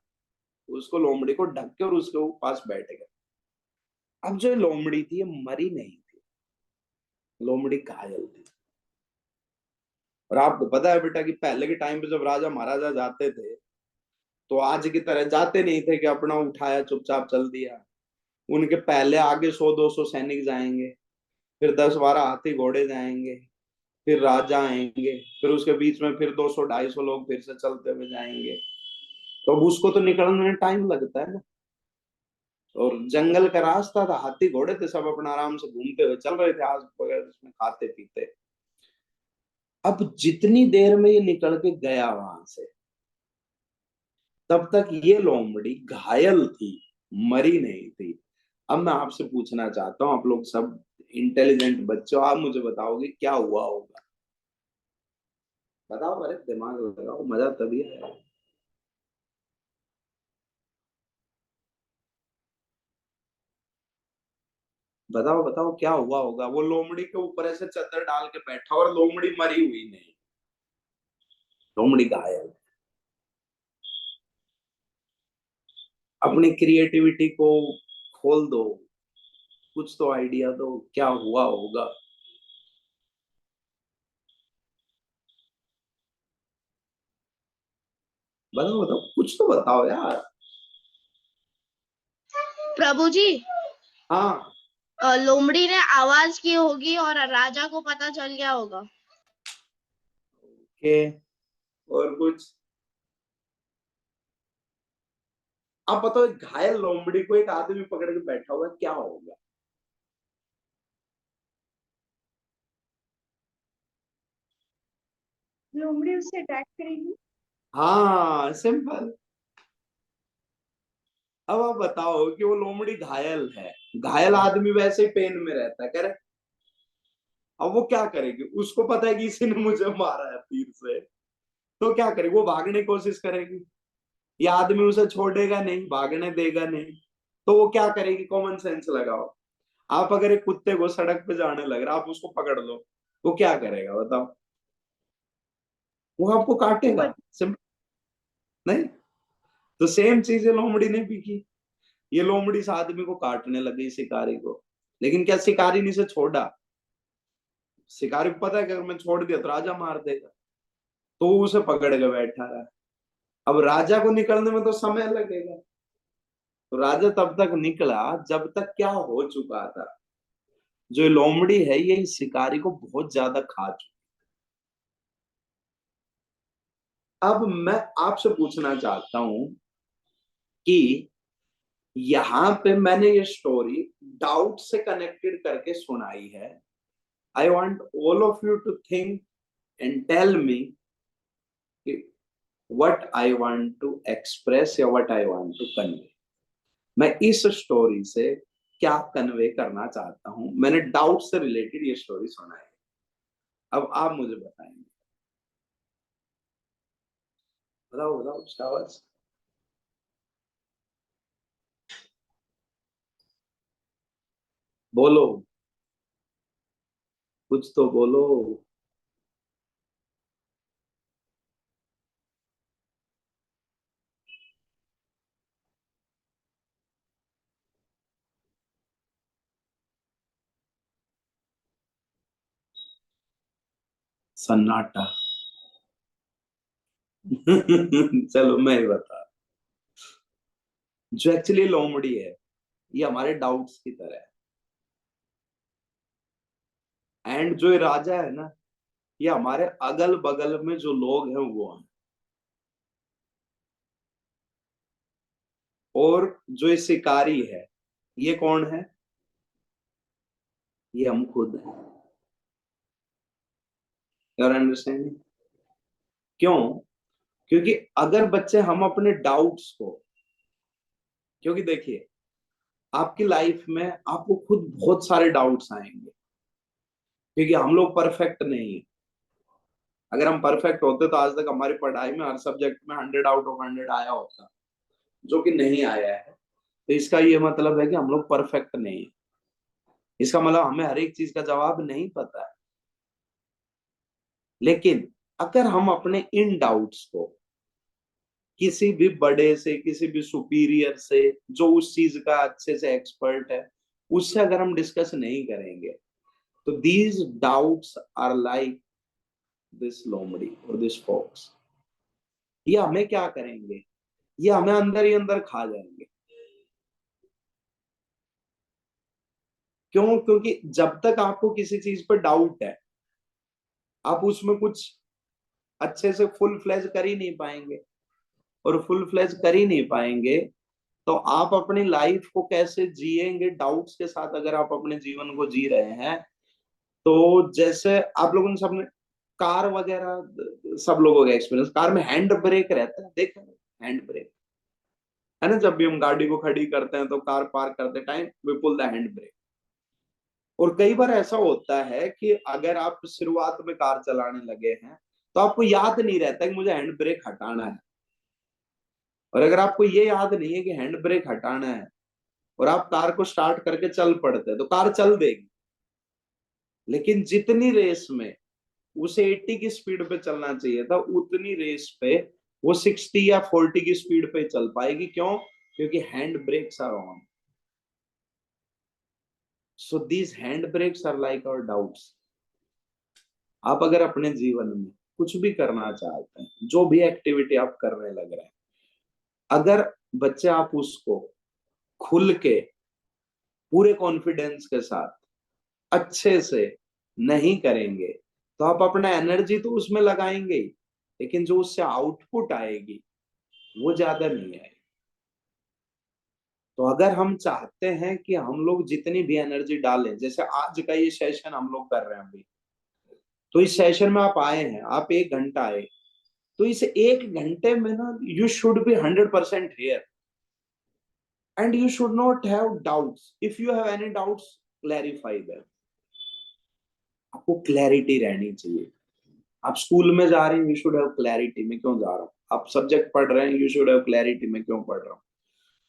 उसको लोमड़ी को ढक के और उसके पास बैठ गया। अब जो लोमड़ी थी ये मरी नहीं थी, लोमड़ी घायल थी। और आपको पता है बेटा कि पहले के टाइम पे जब राजा महाराजा जाते थे तो आज की तरह जाते नहीं थे कि अपना उठाया चुपचाप चल दिया, उनके पहले आगे 100-200 सैनिक जाएंगे, फिर 10-12 हाथी घोड़े जाएंगे, फिर राजा आएंगे, फिर उसके बीच में फिर 200-250 लोग फिर से चलते हुए जाएंगे, तो अब उसको तो निकलने में टाइम लगता है ना। और जंगल का रास्ता था, हाथी घोड़े थे, सब अपना आराम से घूमते हुए चल रहे थे, आज वगैरह उसमें खाते पीते। अब जितनी देर में ये निकल के गया वहां से, तब तक ये लोमड़ी घायल थी, मरी नहीं थी। अब मैं आपसे पूछना चाहता हूँ, आप लोग सब इंटेलिजेंट बच्चे हो, आप मुझे बताओगे क्या हुआ होगा? बताओ, अरे दिमाग लगाओ, मजा तभी है। बताओ बताओ क्या हुआ होगा? वो लोमड़ी के ऊपर ऐसे चादर डाल के बैठा और लोमड़ी मरी हुई नहीं, लोमड़ी घायल। अपनी क्रिएटिविटी को खोल दो, कुछ तो आइडिया दो, क्या हुआ होगा? बताओ बताओ, कुछ तो बताओ यार। प्रभु जी, हाँ, लोमड़ी ने आवाज की होगी और राजा को पता चल गया होगा। के और कुछ? आप बताओ, एक घायल लोमड़ी को एक आदमी पकड़ के बैठा हुआ है, क्या होगा? लोमड़ी उससे अटैक करेगी। हाँ, सिंपल। अब आप बताओ कि वो लोमड़ी घायल है, घायल आदमी वैसे ही पेन में रहता है, करेक्ट? अब वो क्या करेगी? उसको पता है कि इसी ने मुझे मारा है तीर से, तो क्या करेगी? वो भागने की कोशिश करेगी। ये आदमी उसे छोड़ेगा नहीं, भागने देगा नहीं, तो वो क्या करेगी? कॉमन सेंस लगाओ। आप अगर एक कुत्ते को सड़क पे जाने लग रहा, आप उसको पकड़ लो, वो क्या करेगा बताओ? वो आपको काटेगा, सिंपल। नहीं? तो सेम चीज है लोमड़ी ने भी की। ये लोमड़ी इस आदमी को काटने लगी, शिकारी को। लेकिन क्या शिकारी ने इसे छोड़ा? शिकारी को पता है कि अगर मैं छोड़ दिया तो राजा मार देगा, तो वो उसे पकड़ के बैठा रहा। अब राजा को निकलने में तो समय लगेगा, तो राजा तब तक निकला जब तक क्या हो चुका था, जो लोमड़ी है ये इस शिकारी को बहुत ज्यादा खा चुकी। अब मैं आपसे पूछना चाहता हूं कि यहां पे मैंने ये स्टोरी डाउट से कनेक्टेड करके सुनाई है। I want all of you to think and tell me what I want to express या what I want to convey। मैं इस स्टोरी से क्या कन्वे करना चाहता हूं। मैंने डाउट से रिलेटेड ये स्टोरी सुना है, अब आप मुझे बताएंगे। बताओ बताओ शाबाश, बोलो, कुछ तो बोलो। सन्नाटा। चलो मैं ही बता। जो एक्चुअली लोमड़ी है, ये हमारे डाउट्स की तरह है। एंड जो ये राजा है ना, ये हमारे अगल बगल में जो लोग हैं वो हैं। और जो ये शिकारी है, ये कौन है? ये हम खुद हैं। Your understanding? क्यों? क्योंकि अगर बच्चे हम अपने डाउट्स को, क्योंकि देखिए आपकी लाइफ में आपको खुद बहुत सारे डाउट्स आएंगे, क्योंकि हम लोग परफेक्ट नहीं है। अगर हम परफेक्ट होते तो आज तक हमारी पढ़ाई में हर सब्जेक्ट में 100 आउट ऑफ 100 आया होता, जो कि नहीं आया है। तो इसका ये मतलब है कि हम लोग परफेक्ट नहीं है। इसका मतलब हमें हर एक चीज का जवाब नहीं पता है। लेकिन अगर हम अपने इन डाउट्स को किसी भी बड़े से, किसी भी सुपीरियर से, जो उस चीज का अच्छे से एक्सपर्ट है, उससे अगर हम डिस्कस नहीं करेंगे, तो these doubts are like this लोमड़ी और दिस फॉक्स। ये हमें क्या करेंगे? ये हमें अंदर ही अंदर खा जाएंगे। क्यों? क्योंकि जब तक आपको किसी चीज पर डाउट है, आप उसमें कुछ अच्छे से फुल फ्लैश कर ही नहीं पाएंगे। और फुल फ्लैश कर ही नहीं पाएंगे तो आप अपनी लाइफ को कैसे जिएंगे? डाउट्स के साथ अगर आप अपने जीवन को जी रहे हैं, तो जैसे आप लोगों ने सबने कार वगैरह, सब लोगों का एक्सपीरियंस, कार में हैंड ब्रेक रहता है, देखा हैंड ब्रेक है ना? जब भी हम गाड़ी को खड़ी करते हैं तो कार पार्क करते time we pull the hand brake. और कई बार ऐसा होता है कि अगर आप शुरुआत में कार चलाने लगे हैं तो आपको याद नहीं रहता कि मुझे हैंड ब्रेक हटाना है। और अगर आपको ये याद नहीं है कि हैंड ब्रेक हटाना है और आप कार को स्टार्ट करके चल पड़ते हैं, तो कार चल देगी। लेकिन जितनी रेस में उसे 80 की स्पीड पे चलना चाहिए था, उतनी रेस पे वो 60 या 40 की स्पीड पे चल पाएगी। क्यों? क्योंकि hand brakes are on. So these hand brakes are like our doubts. आप अगर अपने जीवन में कुछ भी करना चाहते हैं, जो भी एक्टिविटी आप करने लग रहे हैं, अगर बच्चे आप उसको खुल के पूरे कॉन्फिडेंस के साथ अच्छे से नहीं करेंगे, तो आप अपना एनर्जी तो उसमें लगाएंगे ही, लेकिन जो उससे आउटपुट आएगी वो ज्यादा नहीं आएगी। तो अगर हम चाहते हैं कि हम लोग जितनी भी एनर्जी डालें, जैसे आज का ये सेशन हम लोग कर रहे हैं अभी, तो इस सेशन में आप आए हैं, आप 1 घंटा आए, तो इस 1 घंटे में ना you should B 100% here and you should not have doubts. If you have any doubts, clarify them. आपको क्लैरिटी रहनी चाहिए. आप स्कूल में जा रहे हैं, यू शुड हैव क्लैरिटी, मैं क्यों जा रहा हूँ. आप सब्जेक्ट पढ़ रहे हैं, यू शुड हैव क्लैरिटी, मैं क्यों पढ़ रहा हूँ.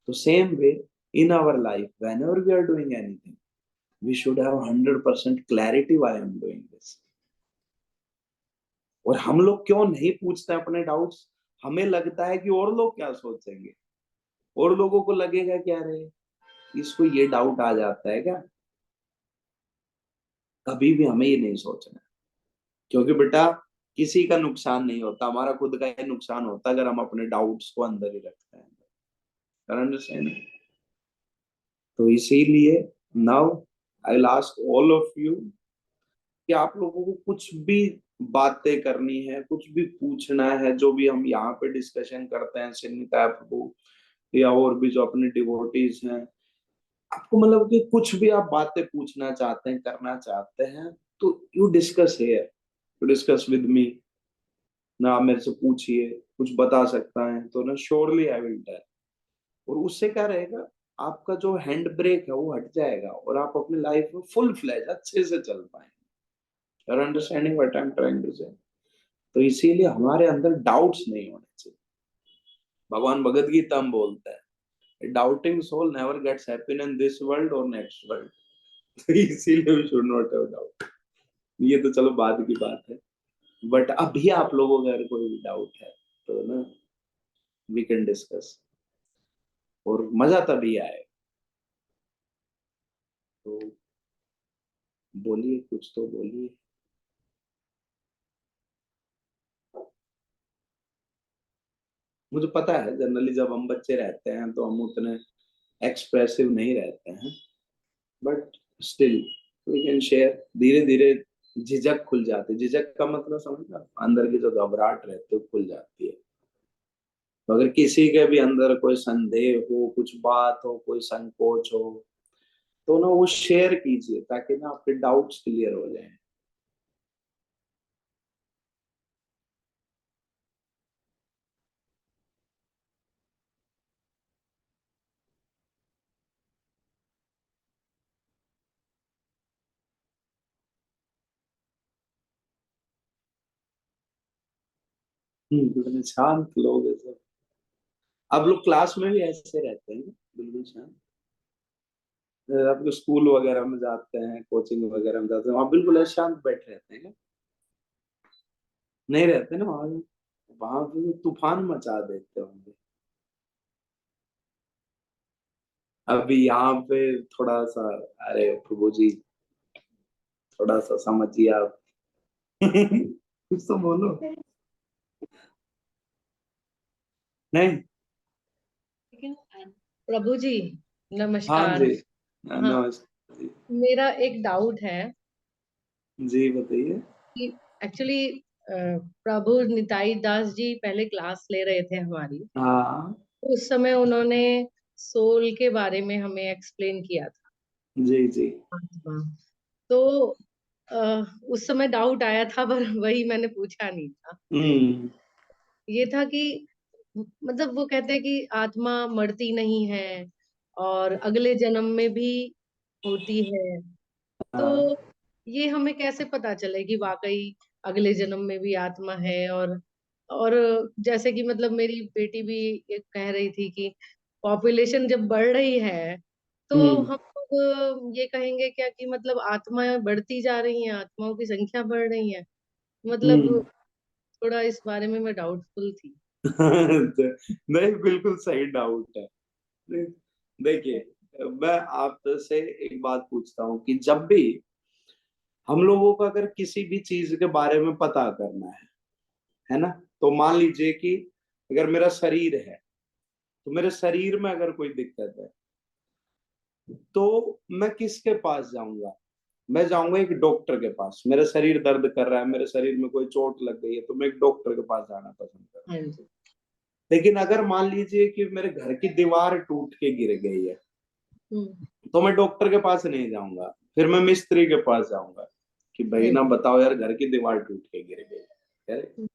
तो same way in our life, whenever we are doing anything, we should have 100% clarity why I am doing this. और हम लोग क्यों नहीं पूछते अपने डाउट्स. हमें लगता है कि और लोग क्या सोचेंगे, और लोगों को लगेगा क्या रहे इसको ये डाउट आ जाता है क्या. कभी भी हमें ये नहीं सोचना, क्योंकि बेटा किसी का नुकसान नहीं होता, हमारा खुद का ही नुकसान होता अगर हम अपने डाउट्स को अंदर ही रखते हैं. अंडरस्टैंड. तो इसीलिए now I will ask all of you कि आप लोगों को कुछ भी बातें करनी है, कुछ भी पूछना है, जो भी हम यहाँ पे डिस्कशन करते हैं सिन्निता प्रभु या और भी जो अपने डिवोटीज हैं, आपको मतलब कि कुछ भी आप बातें पूछना चाहते हैं, करना चाहते हैं, तो you discuss here, you discuss with me. ना आप मेरे से पूछिए, कुछ बता सकता है तो ना श्योरली आई विल टेल. और उससे क्या रहेगा, आपका जो हैंड ब्रेक है वो हट जाएगा और आप अपनी लाइफ में फुल फ्लैज अच्छे से चल पाएंगे. You're understanding what I'm trying to say? तो इसीलिए हमारे अंदर डाउट्स नहीं होने चाहिए. भगवान भगवद गीता में बोलता है, doubting soul never gets happy in this world और नेक्स्ट वर्ल्ड. तो इसीलिए we should not have doubt. ये तो चलो बाद की बात है, बट अभी आप लोगों का अगर कोई भी डाउट है तो ना वी कैन डिस्कस, और मजा तभी आए. तो बोलिए, कुछ तो बोलिए. मुझे पता है जनरली जब हम बच्चे रहते हैं तो हम उतने एक्सप्रेसिव नहीं रहते हैं, but still we can share. धीरे धीरे झिझक खुल जाती है. झिझक का मतलब समझना, अंदर की जो घबराहट रहती है खुल जाती है. तो अगर किसी के भी अंदर कोई संदेह हो, कुछ बात हो, कोई संकोच हो, तो ना वो शेयर कीजिए ताकि ना आपके डाउट्स क्लियर हो जाएं. कितने शांत लोग हैं सब. आप लोग क्लास में भी ऐसे रहते हैं बिल्कुल शांत. आप लोग स्कूल वगैरह में जाते हैं, कोचिंग वगैरह में जाते हैं, वहाँ बिल्कुल ऐसे शांत बैठे रहते हैं क्या? नहीं रहते ना. वहां पे तो तूफान मचा देते होंगे. अभी यहाँ पे थोड़ा सा, अरे प्रभु जी थोड़ा सा समझिए आप. कुछ तो बोलो. नहीं. प्रभु जी हाँ नमस्कार. जी. हाँ, नमस्ते जी. मेरा एक डाउट है जी बताइए. कि एक्चुअली प्रभु निताई दास जी पहले क्लास ले रहे थे हमारी. हाँ. उस समय उन्होंने सोल के बारे में हमें एक्सप्लेन किया था. जी जी. हाँ, तो उस समय डाउट आया था पर वही मैंने पूछा नहीं था. हम्म. ये था कि मतलब वो कहते हैं कि आत्मा मरती नहीं है और अगले जन्म में भी होती है. तो हाँ. ये हमें कैसे पता चले कि वाकई अगले जन्म में भी आत्मा है. और जैसे कि मतलब मेरी बेटी भी ये कह रही थी कि पॉपुलेशन जब बढ़ रही है तो हम्म. हम लोग ये कहेंगे क्या कि मतलब आत्माएं बढ़ती जा रही हैं, आत्माओं की संख्या बढ़ रही है. मतलब हम्म. थोड़ा इस बारे में मैं डाउटफुल थी. नहीं, बिल्कुल सही डाउट है. देखिए मैं आपसे एक बात पूछता हूँ कि जब भी हम लोगों को अगर किसी भी चीज के बारे में पता करना है ना, तो मान लीजिए कि अगर मेरा शरीर है, तो मेरे शरीर में अगर कोई दिक्कत है तो मैं किसके पास जाऊंगा. मैं जाऊंगा एक डॉक्टर के पास. मेरा शरीर दर्द कर रहा है, मेरे शरीर में कोई चोट लग गई है, तो मैं एक डॉक्टर के पास जाना पसंद करूंगा. हाँ जी. लेकिन अगर मान लीजिए कि मेरे घर की दीवार टूट के गिर गई है, तो मैं डॉक्टर के पास नहीं जाऊंगा, फिर मैं मिस्त्री के पास जाऊंगा कि भाई ना बताओ यार, घर की दीवार टूट के गिर गई।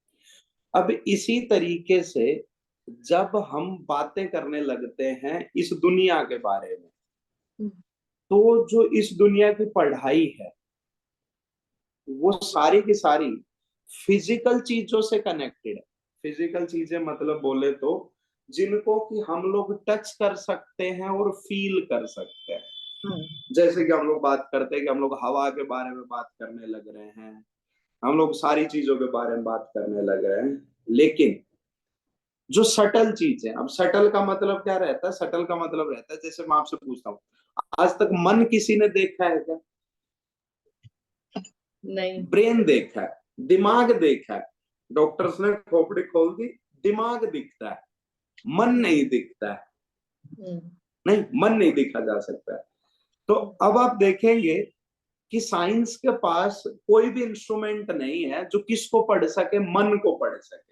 अब इसी तरीके से जब हम बातें करने लगते हैं इस दुनिया के बारे में, तो जो इस दुनिया की पढ़ाई है वो सारी की सारी फिजिकल चीजों से कनेक्टेड है। फिजिकल चीजें मतलब बोले तो जिनको कि हम लोग टच कर सकते हैं और फील कर सकते हैं। जैसे कि हम लोग बात करते हैं कि हम लोग हवा के बारे में बात करने लग रहे हैं, हम लोग सारी चीजों के बारे में बात करने लग रहे हैं, लेकिन जो सटल चीज है, अब सटल का मतलब क्या रहता है? सटल का मतलब रहता है, जैसे मैं आपसे पूछता हूँ, आज तक मन किसी ने देखा है क्या? नहीं। ब्रेन देखा है, दिमाग देखा है, डॉक्टर्स ने खोपड़ी खोल दी, दिमाग दिखता है, मन नहीं दिखता है। नहीं, मन नहीं देखा जा सकता है। तो अब आप देखेंगे कि साइंस के पास कोई भी इंस्ट्रूमेंट नहीं है जो किसको पढ़ सके, मन को पढ़ सके।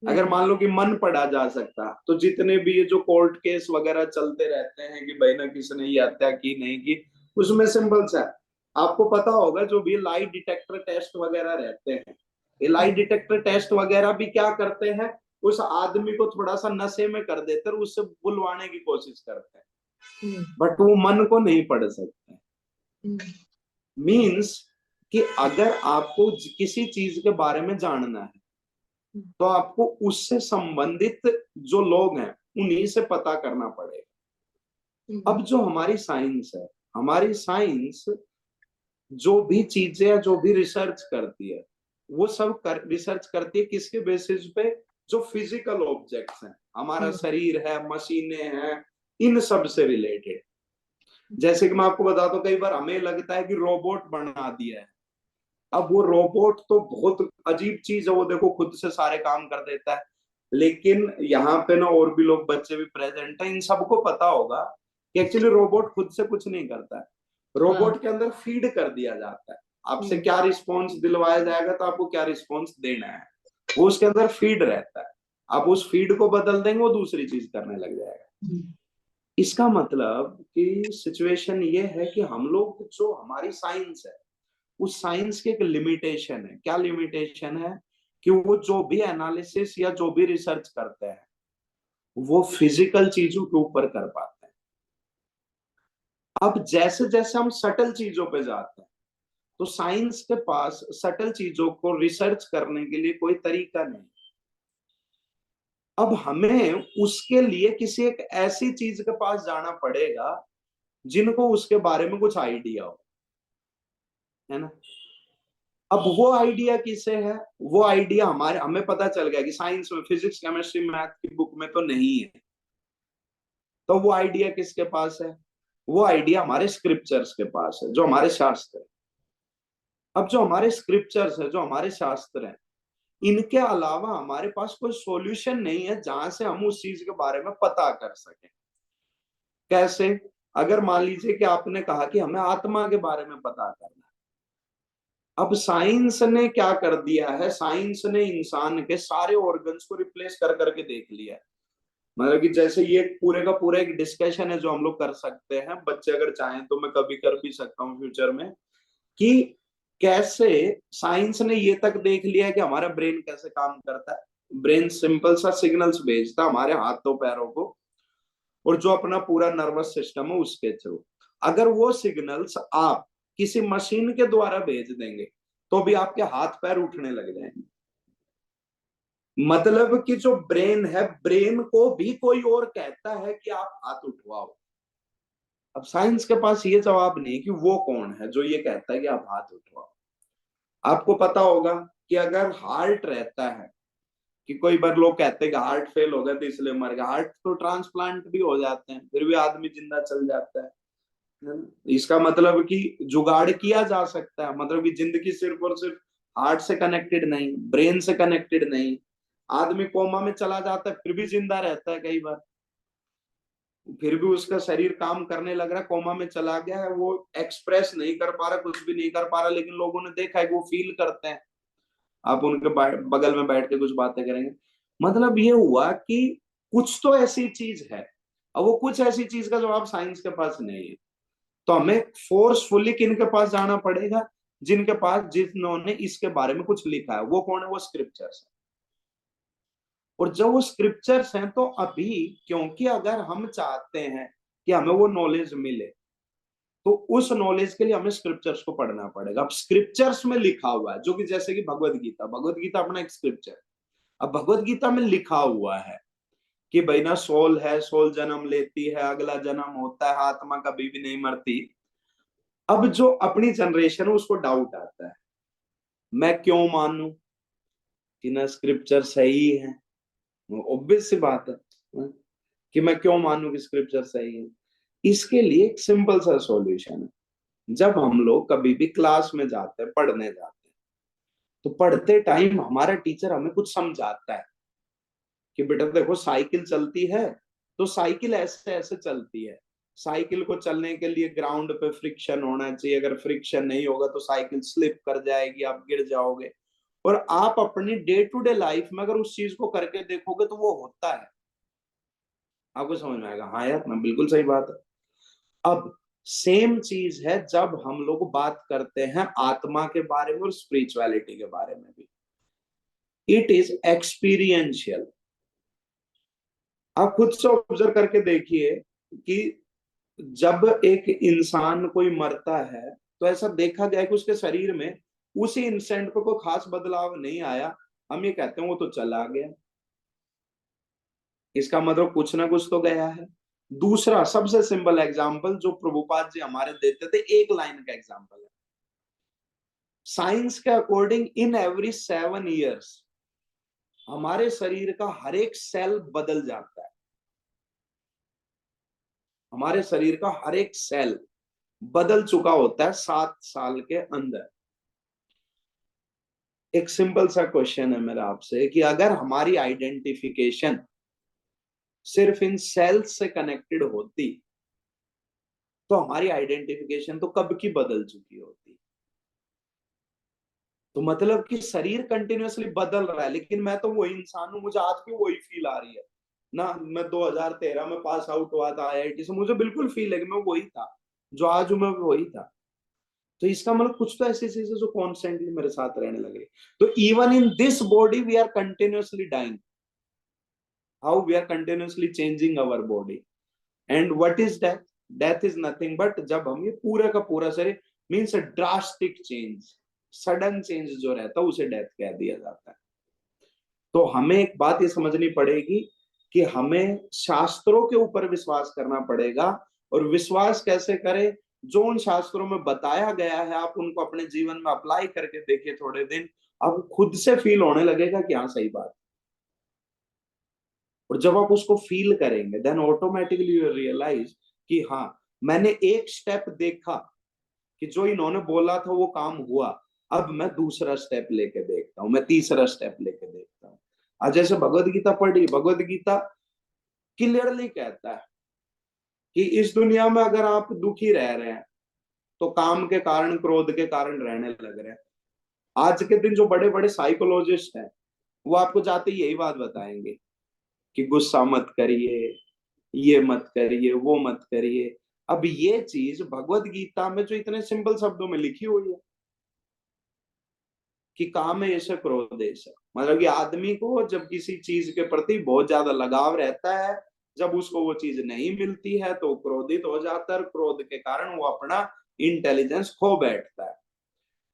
अगर मान लो कि मन पढ़ा जा सकता, तो जितने भी ये जो कोर्ट केस वगैरह चलते रहते हैं कि भाई ना किसने ये हत्या की नहीं की, उसमें सिंपल सा है। आपको पता होगा जो भी लाई डिटेक्टर टेस्ट वगैरह रहते हैं, ये लाई डिटेक्टर टेस्ट वगैरह भी क्या करते हैं, उस आदमी को थोड़ा सा नशे में कर देते हैं, उससे बुलवाने की कोशिश करते हैं, बट वो मन को नहीं पढ़ सकते। मीन्स कि अगर आपको किसी चीज के बारे में जानना है तो आपको उससे संबंधित जो लोग हैं उन्हीं से पता करना पड़ेगा। अब जो हमारी साइंस है, हमारी साइंस जो भी चीजें या जो भी रिसर्च करती है, वो सब रिसर्च करती है किसके बेसिस पे? जो फिजिकल ऑब्जेक्ट्स हैं, हमारा शरीर है, मशीनें हैं, इन सब से रिलेटेड। जैसे कि मैं आपको बताता हूँ, कई बार हमें लगता है कि रोबोट बना दिया है। अब वो रोबोट तो बहुत अजीब चीज है, वो देखो खुद से सारे काम कर देता है, लेकिन यहाँ पे ना और भी लोग, बच्चे भी प्रेजेंट है, इन सबको पता होगा कि एक्चुअली रोबोट खुद से कुछ नहीं करता है। रोबोट के अंदर फीड कर दिया जाता है, आपसे क्या रिस्पॉन्स दिलवाया जाएगा तो आपको क्या रिस्पॉन्स देना है, वो उसके अंदर फीड रहता है। आप उस फीड को बदल देंगे, वो दूसरी चीज करने लग जाएगा। इसका मतलब कि सिचुएशन ये है कि हम लोग, जो हमारी साइंस है, उस साइंस की एक लिमिटेशन है। क्या लिमिटेशन है? कि वो जो भी एनालिसिस या जो भी रिसर्च करते हैं वो फिजिकल चीजों के ऊपर कर पाते हैं। अब जैसे जैसे हम सटल चीजों पे जाते हैं, तो साइंस के पास सटल चीजों को रिसर्च करने के लिए कोई तरीका नहीं। अब हमें उसके लिए किसी एक ऐसी चीज के पास जाना पड़ेगा जिनको उसके बारे में कुछ आइडिया हो, है ना? अब वो आइडिया किसे है? वो आइडिया हमें पता चल गया कि साइंस में, फिजिक्स, केमिस्ट्री, मैथ की बुक में तो नहीं है। तो वो आइडिया किसके पास है? वो आइडिया हमारे स्क्रिप्चर्स के पास है, जो हमारे शास्त्र है। अब जो हमारे स्क्रिप्चर्स है, जो हमारे शास्त्र हैं, इनके अलावा हमारे पास कोई सॉल्यूशन नहीं है जहां से हम उस चीज के बारे में पता कर सकें। कैसे? अगर मान लीजिए कि आपने कहा कि हमें आत्मा के बारे में पता करना है, अब साइंस ने क्या कर दिया है? साइंस ने इंसान के सारे ऑर्गन्स को रिप्लेस कर करके देख लिया है। मतलब कि जैसे ये पूरे का पूरा एक डिस्कशन है जो हम लोग कर सकते हैं, बच्चे अगर चाहें तो मैं कभी कर भी सकता हूँ फ्यूचर में, कि कैसे साइंस ने ये तक देख लिया है कि हमारा ब्रेन कैसे काम करता है। ब्रेन सिंपल सा सिग्नल्स भेजता है हमारे हाथों पैरों को, और जो अपना पूरा नर्वस सिस्टम है उसके थ्रू। अगर वो सिग्नल्स आप किसी मशीन के द्वारा भेज देंगे तो भी आपके हाथ पैर उठने लग जाएंगे। मतलब कि जो ब्रेन है, ब्रेन को भी कोई और कहता है कि आप हाथ उठवाओ। अब साइंस के पास ये जवाब नहीं कि वो कौन है जो ये कहता है कि आप हाथ उठवाओ। आपको पता होगा कि अगर हार्ट रहता है, कि कोई बार लोग कहते हैं कि हार्ट फेल हो गया तो इसलिए मर गया, हार्ट तो ट्रांसप्लांट भी हो जाते हैं फिर भी आदमी जिंदा चल जाता है। इसका मतलब कि जुगाड़ किया जा सकता है। मतलब कि जिंदगी सिर्फ और सिर्फ हार्ट से कनेक्टेड नहीं, ब्रेन से कनेक्टेड नहीं। आदमी कोमा में चला जाता है फिर भी जिंदा रहता है कई बार, फिर भी उसका शरीर काम करने लग रहा है। कोमा में चला गया है, वो एक्सप्रेस नहीं कर पा रहा, कुछ भी नहीं कर पा रहा, लेकिन लोगों ने देखा है कि वो फील करते हैं। आप उनके बगल में बैठ के कुछ बातें करेंगे, मतलब ये हुआ कि कुछ तो ऐसी चीज है, अब वो कुछ ऐसी चीज का जवाब साइंस के पास नहीं है, तो हमें फोर्सफुली किन के पास जाना पड़ेगा, जिनके पास, जिन्होंने इसके बारे में कुछ लिखा है। वो कौन है? वो स्क्रिप्चर्स है। और जब वो स्क्रिप्चर्स हैं तो अभी, क्योंकि अगर हम चाहते हैं कि हमें वो नॉलेज मिले, तो उस नॉलेज के लिए हमें स्क्रिप्चर्स को पढ़ना पड़ेगा। अब स्क्रिप्चर्स में लिखा हुआ है, जो कि जैसे कि भगवत गीता अपना एक स्क्रिप्चर। अब भगवत गीता में लिखा हुआ है कि भाई ना, सोल है, सोल जन्म लेती है, अगला जन्म होता है, आत्मा कभी भी नहीं मरती। अब जो अपनी जनरेशन है उसको डाउट आता है, मैं क्यों मानूं कि ना स्क्रिप्चर सही है? ऑब्वियस सी बात है कि मैं क्यों मानूं कि स्क्रिप्चर सही है। इसके लिए एक सिंपल सा सॉल्यूशन है। जब हम लोग कभी भी क्लास में जाते हैं, पढ़ने जाते हैं, तो पढ़ते टाइम हमारा टीचर हमें कुछ समझाता है कि बेटा देखो, साइकिल चलती है तो साइकिल ऐसे ऐसे चलती है। साइकिल को चलने के लिए ग्राउंड पे फ्रिक्शन होना चाहिए, अगर फ्रिक्शन नहीं होगा तो साइकिल स्लिप कर जाएगी, आप गिर जाओगे। और आप अपनी डे टू डे लाइफ में अगर उस चीज को करके देखोगे तो वो होता है, आपको समझ में आएगा, हाँ यार ना, बिल्कुल सही बात है। अब सेम चीज है जब हम लोग बात करते हैं आत्मा के बारे में और स्पिरिचुअलिटी के बारे में भी। It is experiential. आप खुद से ऑब्जर्व करके देखिए कि जब एक इंसान कोई मरता है तो ऐसा देखा गया कि उसके शरीर में उसी इंस्टेंट पर कोई खास बदलाव नहीं आया। हम ये कहते हैं वो तो चला गया, इसका मतलब कुछ ना कुछ तो गया है। दूसरा सबसे सिंपल एग्जांपल जो प्रभुपाद जी हमारे देते थे, एक लाइन का एग्जांपल है। साइंस के अकॉर्डिंग इन एवरी 7 years हमारे शरीर का हर एक सेल बदल जाता है। हमारे शरीर का हर एक सेल बदल चुका होता है 7 साल के अंदर। एक सिंपल सा क्वेश्चन है मेरा आपसे कि अगर हमारी आइडेंटिफिकेशन सिर्फ इन सेल्स से कनेक्टेड होती तो हमारी आइडेंटिफिकेशन तो कब की बदल चुकी होती। तो मतलब कि शरीर कंटिन्यूअसली बदल रहा है, लेकिन मैं तो वही इंसान हूं, मुझे आज भी वही फील आ रही है ना। मैं 2013 में पास आउट हुआ था आईआईटी से, मुझे बिल्कुल फील है कि मैं वही था, जो आज हूं मैं वही था। तो इसका मतलब कुछ तो ऐसी चीजें जो कॉन्स्टेंटली मेरे साथ रहने लगे। तो even in this body we are continuously dying, how we are continuously changing our body. And what is death? Death is nothing but जब हम ये पूरा का पूरा शरीर, means drastic change, sudden change जो रहता है उसे डेथ कह दिया जाता है। तो हमें एक बात ये समझनी पड़ेगी कि हमें शास्त्रों के ऊपर विश्वास करना पड़ेगा। और विश्वास कैसे करें? जो उन शास्त्रों में बताया गया है आप उनको अपने जीवन में अप्लाई करके देखिए थोड़े दिन, अब खुद से फील होने लगेगा कि हाँ सही बात। और जब आप उसको फील करेंगे देन ऑटोमेटिकली यू रियलाइज कि हाँ, मैंने एक स्टेप देखा कि जो इन्होंने बोला था वो काम हुआ, अब मैं दूसरा स्टेप लेके देखता हूं, मैं तीसरा स्टेप लेके देखता हूं। आज जैसे भगवत गीता पढ़ी, भगवत गीता क्लियरली कहता है कि इस दुनिया में अगर आप दुखी रह रहे हैं तो काम के कारण, क्रोध के कारण रहने लग रहे हैं। आज के दिन जो बड़े बड़े साइकोलॉजिस्ट हैं वो आपको जाते ही यही बात बताएंगे कि गुस्सा मत करिए, ये मत करिए, वो मत करिए। अब ये चीज भगवत गीता में जो इतने सिंपल शब्दों में लिखी हुई है कि काम है ऐसे क्रोध ऐसा, मतलब कि आदमी को जब किसी चीज के प्रति बहुत ज्यादा लगाव रहता है, जब उसको वो चीज नहीं मिलती है तो क्रोधित हो जाता है, क्रोध के कारण वो अपना इंटेलिजेंस खो बैठता है।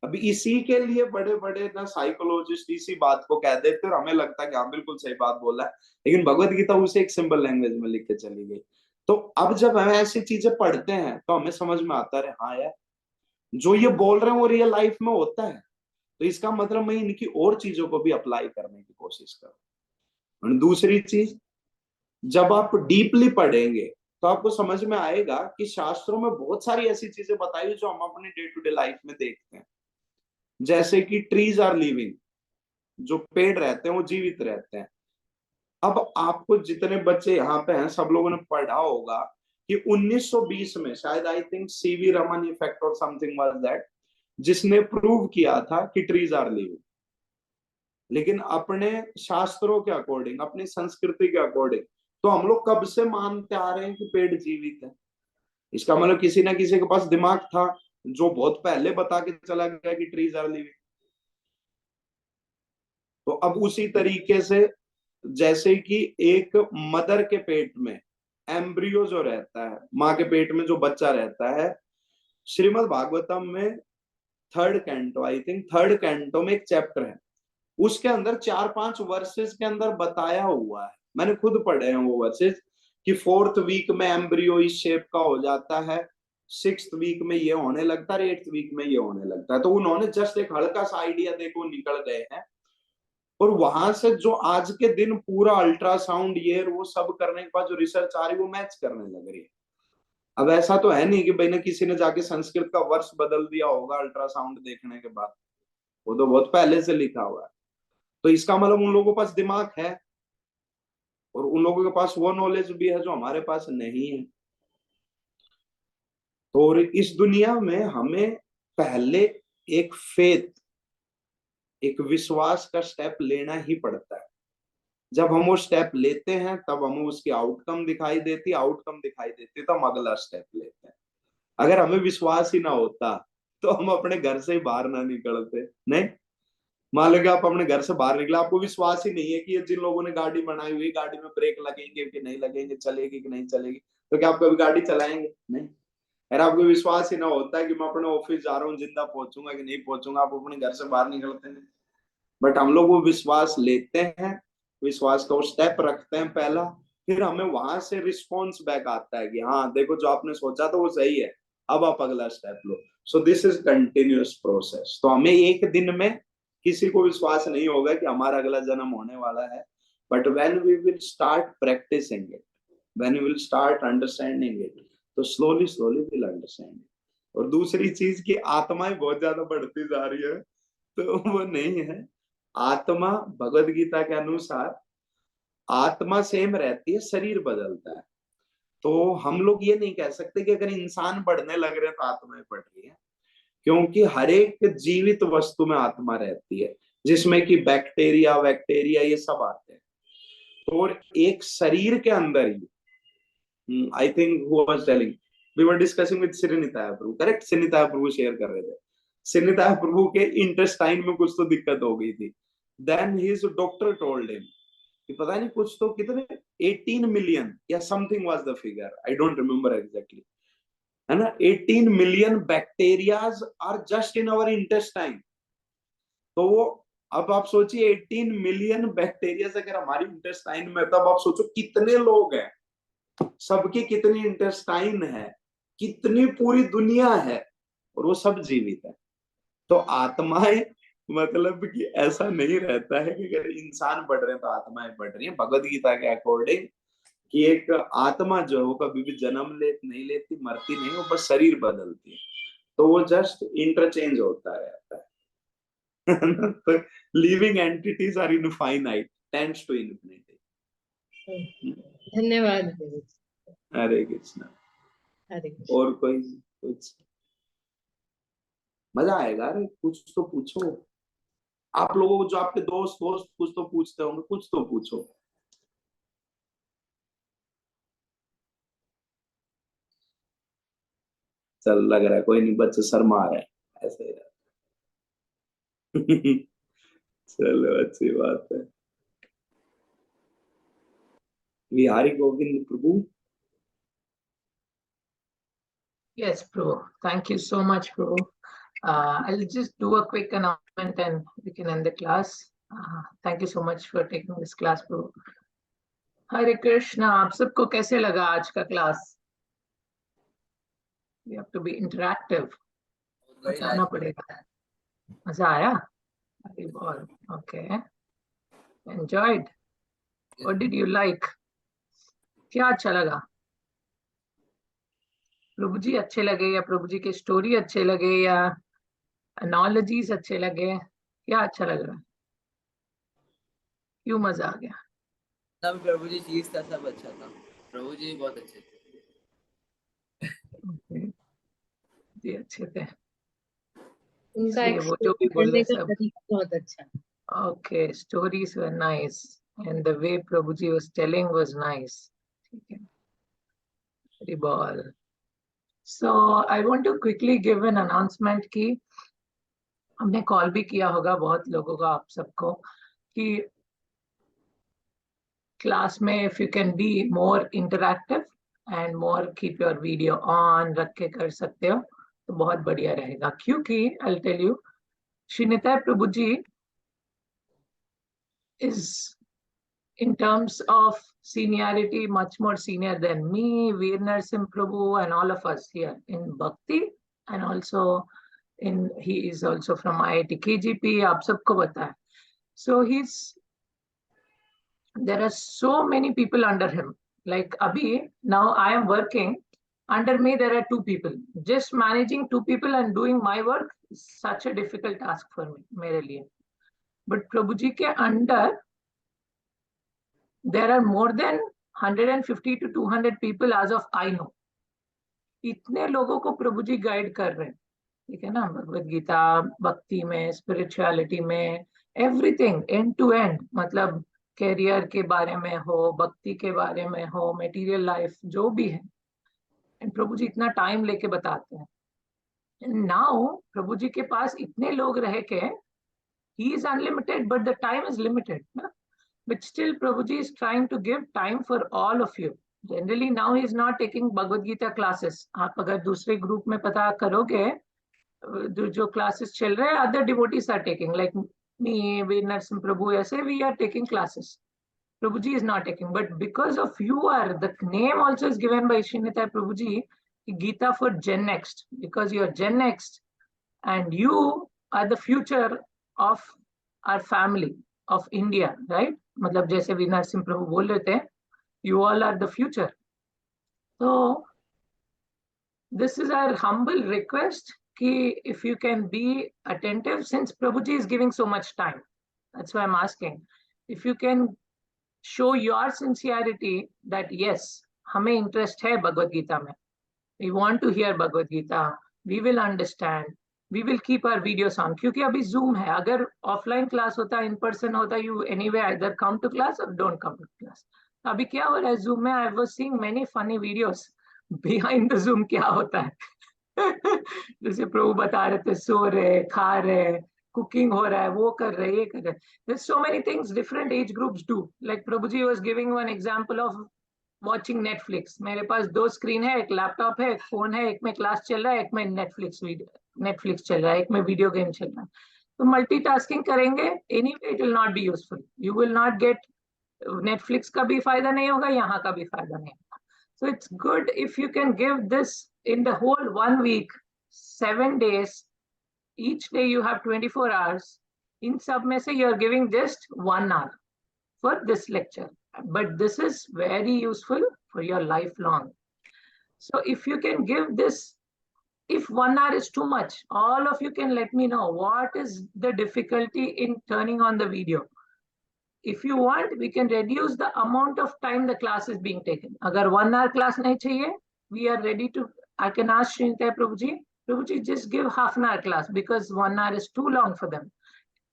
अब इसी के लिए बड़े बड़े ना साइकोलॉजिस्ट इसी बात को कह देते और हमें लगता है कि हाँ बिल्कुल सही बात बोला है, लेकिन भगवत गीता उसे एक सिंपल लैंग्वेज में लिख के चली गई। तो अब जब हम ऐसी चीजें पढ़ते हैं तो हमें समझ में आता है हाँ यार, जो ये बोल रहे हैं वो रियल लाइफ में होता है। तो इसका मतलब मैं इनकी और चीजों को भी अप्लाई करने की कोशिश करूं। और दूसरी चीज, जब आप डीपली पढ़ेंगे तो आपको समझ में आएगा कि शास्त्रों में बहुत सारी ऐसी चीजें बताई जो हम अपने डे टू डे लाइफ में देखते हैं। जैसे कि ट्रीज आर लिविंग, जो पेड़ रहते हैं वो जीवित रहते हैं। अब आपको जितने बच्चे यहाँ पे हैं सब लोगों ने पढ़ा होगा कि 1920 में शायद, I think CV Raman effect और समथिंग वाज दैट, जिसने प्रूव किया था कि ट्रीज आर लिविंग। लेकिन अपने शास्त्रों के अकॉर्डिंग, अपनी संस्कृति के अकॉर्डिंग तो हम लोग कब से मानते आ रहे हैं कि पेड़ जीवित है। इसका मतलब किसी ना किसी के पास दिमाग था जो बहुत पहले बता के चला गया कि ट्रीज आर लिविंग। तो अब उसी तरीके से जैसे कि एक मदर के पेट में एम्ब्रियो जो रहता है, माँ के पेट में जो बच्चा रहता है, श्रीमद् भागवतम में third canto, I think third canto में एक चैप्टर है, उसके अंदर 4-5 वर्सेस के अंदर बताया हुआ है, मैंने खुद पढ़े हैं वो वर्सेस, कि 4th वीक में एम्ब्रियो इस शेप का हो जाता है, 6th वीक में ये होने लगता है, 8th वीक में ये होने लगता है। तो उन्होंने जस्ट एक हल्का सा आइडिया देखो निकल गए हैं, और वहां से जो आज के दिन पूरा अल्ट्रासाउंड ये वो सब करने के बाद जो रिसर्च आ रही है वो मैच करने लग रही है। अब ऐसा तो है नहीं कि भाई ना किसी ने जाके संस्कृत का वर्ष बदल दिया होगा अल्ट्रासाउंड देखने के बाद, वो तो बहुत पहले से लिखा हुआ है। तो इसका मतलब उन लोगों के पास दिमाग है, और उन लोगों के पास वो नॉलेज भी है जो हमारे पास नहीं है। तो और इस दुनिया में हमें पहले एक फेथ, एक विश्वास का स्टेप लेना ही पड़ता है। जब हम वो स्टेप लेते हैं तब हमें उसकी आउटकम दिखाई देती, आउटकम दिखाई देती तो हम अगला स्टेप लेते हैं। अगर हमें विश्वास ही ना होता तो हम अपने घर से ही बाहर ना निकलते। नहीं, मान लो कि आप अपने घर से बाहर निकले, आपको विश्वास ही नहीं है कि ये जिन लोगों ने गाड़ी बनाई हुई, गाड़ी में ब्रेक लगेंगे कि नहीं लगेंगे, चलेगी कि नहीं चलेगी, तो क्या आप कभी गाड़ी चलाएंगे? नहीं। अगर आपको विश्वास ही ना होता है कि मैं अपने ऑफिस जा रहा हूँ, जिंदा पहुंचूंगा कि नहीं पहुंचूंगा, आप अपने घर से बाहर निकलते हैं। बट हम लोग वो विश्वास लेते हैं, विश्वास का वो स्टेप रखते हैं पहला, फिर हमें वहां से रिस्पॉन्स बैक आता है कि हाँ देखो जो आपने सोचा था वो सही है, अब आप अगला step low. So this is continuous process. तो हमें एक दिन में किसी को विश्वास नहीं होगा कि हमारा अगला जन्म होने वाला है, but when we will start practicing it, when we will start understanding it, तो slowly slowly will understand it. और दूसरी चीज की आत्माएं बहुत ज्यादा बढ़ती जा रही है, तो वो नहीं है। आत्मा भगवद गीता के अनुसार आत्मा सेम रहती है, शरीर बदलता है। तो हम लोग ये नहीं कह सकते कि अगर इंसान बढ़ने लग रहे हैं तो आत्माएं बढ़ रही है, क्योंकि हर एक जीवित वस्तु में आत्मा रहती है, जिसमें कि बैक्टीरिया वैक्टीरिया ये सब आते हैं। और एक शरीर के अंदर ही, I think who was telling, we were discussing with Shrinitai Prabhu, correct, Shrinitai Prabhu share कर रहे थे, श्रीनिताय प्रभु के इंटेस्टाइन में कुछ तो दिक्कत हो गई थी। Then his doctor told him कि पता नहीं कुछ तो कितने 18 मिलियन या something was the figure, I don't remember exactly, है ना, 18 million bacterias are just in our intestine. तो वो अब आप सोचिए 18 मिलियन बैक्टीरिया अगर हमारी इंटेस्टाइन में, तब आप सोचो कितने लोग हैं, सबकी कितनी इंटेस्टाइन है, कितनी पूरी दुनिया है, और वो सब जीवित है। तो आत्माएं, मतलब कि ऐसा नहीं रहता है कि अगर इंसान बढ़ रहे हैं तो आत्माएं बढ़ रही हैं। भगवद गीता के अकॉर्डिंग कि एक आत्मा जो है वो कभी भी जन्म नहीं लेती, मरती नहीं, वो बस शरीर बदलती है, तो वो जस्ट इंटरचेंज होता रहता है। तो living entities are infinite, tends to infinity. धन्यवाद। हरे कृष्णा। हरे कृष्ण। और कोई कुछ? मजा आएगा। अरे कुछ तो पूछो, आप लोगों को जो आपके दोस्त कुछ तो पूछते होंगे, कुछ तो पूछो। चल लग रहा है कोई नहीं, बच्चे शर्मा रहे हैं ऐसे। चलो अच्छी बात है। विहारी गोविंद प्रभु। Yes, Prabhu. Thank you so much, Prabhu. I'll just do a quick announcement and we can end the class. Thank you so much for taking this class, Prabhu. Hare Krishna. आप सबको कैसे लगा आज का class? You have to be interactive. बताना पड़ेगा। मजा आया? Very well. Okay. Enjoyed. What did you like? क्या अच्छा लगा? प्रभु जी अच्छे लगे, या प्रभु जी की स्टोरी अच्छे लगे, या एनालॉजीज अच्छे लगे? क्या अच्छा लग रहा है? क्यों मजा आ गया? सब प्रभु जी चीज था, सब अच्छा था, प्रभु जी बहुत अच्छे थे। जी अच्छे थे, उनका इसलिए वो जो भी बोल करने रहे का सब। तरीका बहुत अच्छा है। Okay, stories were nice, and the way Prabhuji was telling was nice. Okay. Very ball. So I want to quickly give an announcement कि हमने कॉल भी किया होगा बहुत लोगों को, आप सबको, कि क्लास में if you can be more interactive and more keep your video on रख के कर सकते हो तो बहुत बढ़िया रहेगा. क्योंकि I'll tell you, Srinitay Prabhuji is in terms of seniority much more senior than me, Veer Narasimha Prabhu, and all of us here in Bhakti, and also he is also from IIT KGP. आप सबको पता है. So there are so many people under him. Like Abhi, now I am working. Under me there are 2 people. Just managing 2 people and doing my work is such a difficult task for me, मेरे लिए. But Prabhuji के under there are more than 150 to 200 people as of I know. इतने लोगों को प्रभु जी गाइड कर रहे हैं, ठीक है ना, भगवत गीता, भक्ति में, स्पिरिचुअलिटी में, एवरीथिंग एंड टू एंड. मतलब कैरियर के बारे में हो, भक्ति के बारे में हो, मटेरियल लाइफ जो भी है, एंड प्रभु जी इतना टाइम लेके बताते हैं. एंड नाउ प्रभु जी के पास इतने लोग रह के, he is unlimited but the time is limited ना. But still Prabhuji is trying to give time for all of you. Generally now he is not taking Bhagavad Gita classes. आप अगर दूसरे ग्रुप में पता करोगे जो क्लासेस चल रहे हैं, other devotees are taking, like me, Veer Narasimha Prabhu, ऐसे we are taking classes. Prabhuji is not taking, but because of you are, the name also is given by Srinitay Prabhuji, Gita for Gen Next, because you are Gen Next and you are the future of our family of India, right? मतलब जैसे वी नरसिंह प्रभु बोल रहे थे, you all are the future. So this is our humble request कि if you can be attentive, since Prabhuji is giving so much time, that's why I'm asking, if you can show your sincerity that yes, हमें interest है भगवत गीता में, we want to hear Bhagavad Gita, we will understand, we will keep our videos on. क्योंकि अभी Zoom है, अगर offline class होता, in person होता, you anyway either come to class or don't come to class. अभी क्या हो रहा है Zoom में? I was seeing many funny videos behind the Zoom. क्या होता है जैसे प्रभु बता रहे थे, सो रहे, खा रहे, कुकिंग हो रहा है, वो कर रहे, ये कर रहे. There's so many things different age groups do. Like Prabhuji was giving one example of watching Netflix. मेरे पास 2 स्क्रीन है, एक लैपटॉप है, एक फोन है, एक में क्लास चल रहा है, एक में नेटफ्लिक्स चल रहा है, एक में वीडियो गेम चल रहा है. तो मल्टीटास्किंग करेंगे, anyway it will not be useful. You will not gate, Netflix का भी फायदा नहीं होगा, यहाँ का भी फायदा नहीं होगा. So it's good if you can give this in the whole 1 week, 7 days, each day you have 24 hours. इन सब में से you are giving just 1 hour for this lecture. But this is very useful for your lifelong. So if you can give this, if 1 hour is too much, all of you can let me know what is the difficulty in turning on the video. If you want, we can reduce the amount of time the class is being taken. Agar 1 hour class nahi chahiye, we are ready to, I can ask Srinitay Prabhuji, just give half an hour class because 1 hour is too long for them.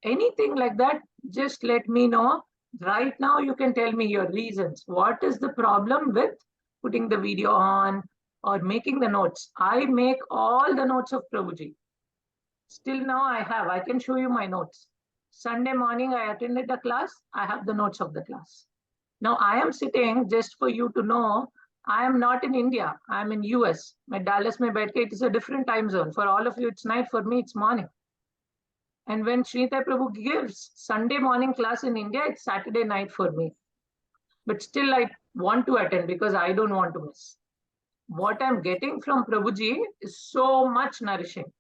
Anything like that, just let me know. Right now, you can tell me your reasons. What is the problem with putting the video on or making the notes? I make all the notes of Prabhuji. Still now I can show you my notes. Sunday morning, I attended the class. I have the notes of the class. Now I am sitting, just for you to know, I am not in India. I am in US. My Dallas mein baith ke, it is a different time zone. For all of you, it's night. For me, it's morning. And when Srinitay Prabhu gives Sunday morning class in India, it's Saturday night for me. But still I want to attend because I don't want to miss. What I'm getting from Prabhuji is so much nourishing.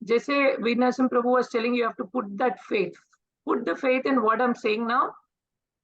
Jaise Veer Narasimha Prabhu was telling, you have to put that faith. Put the faith in what I'm saying now,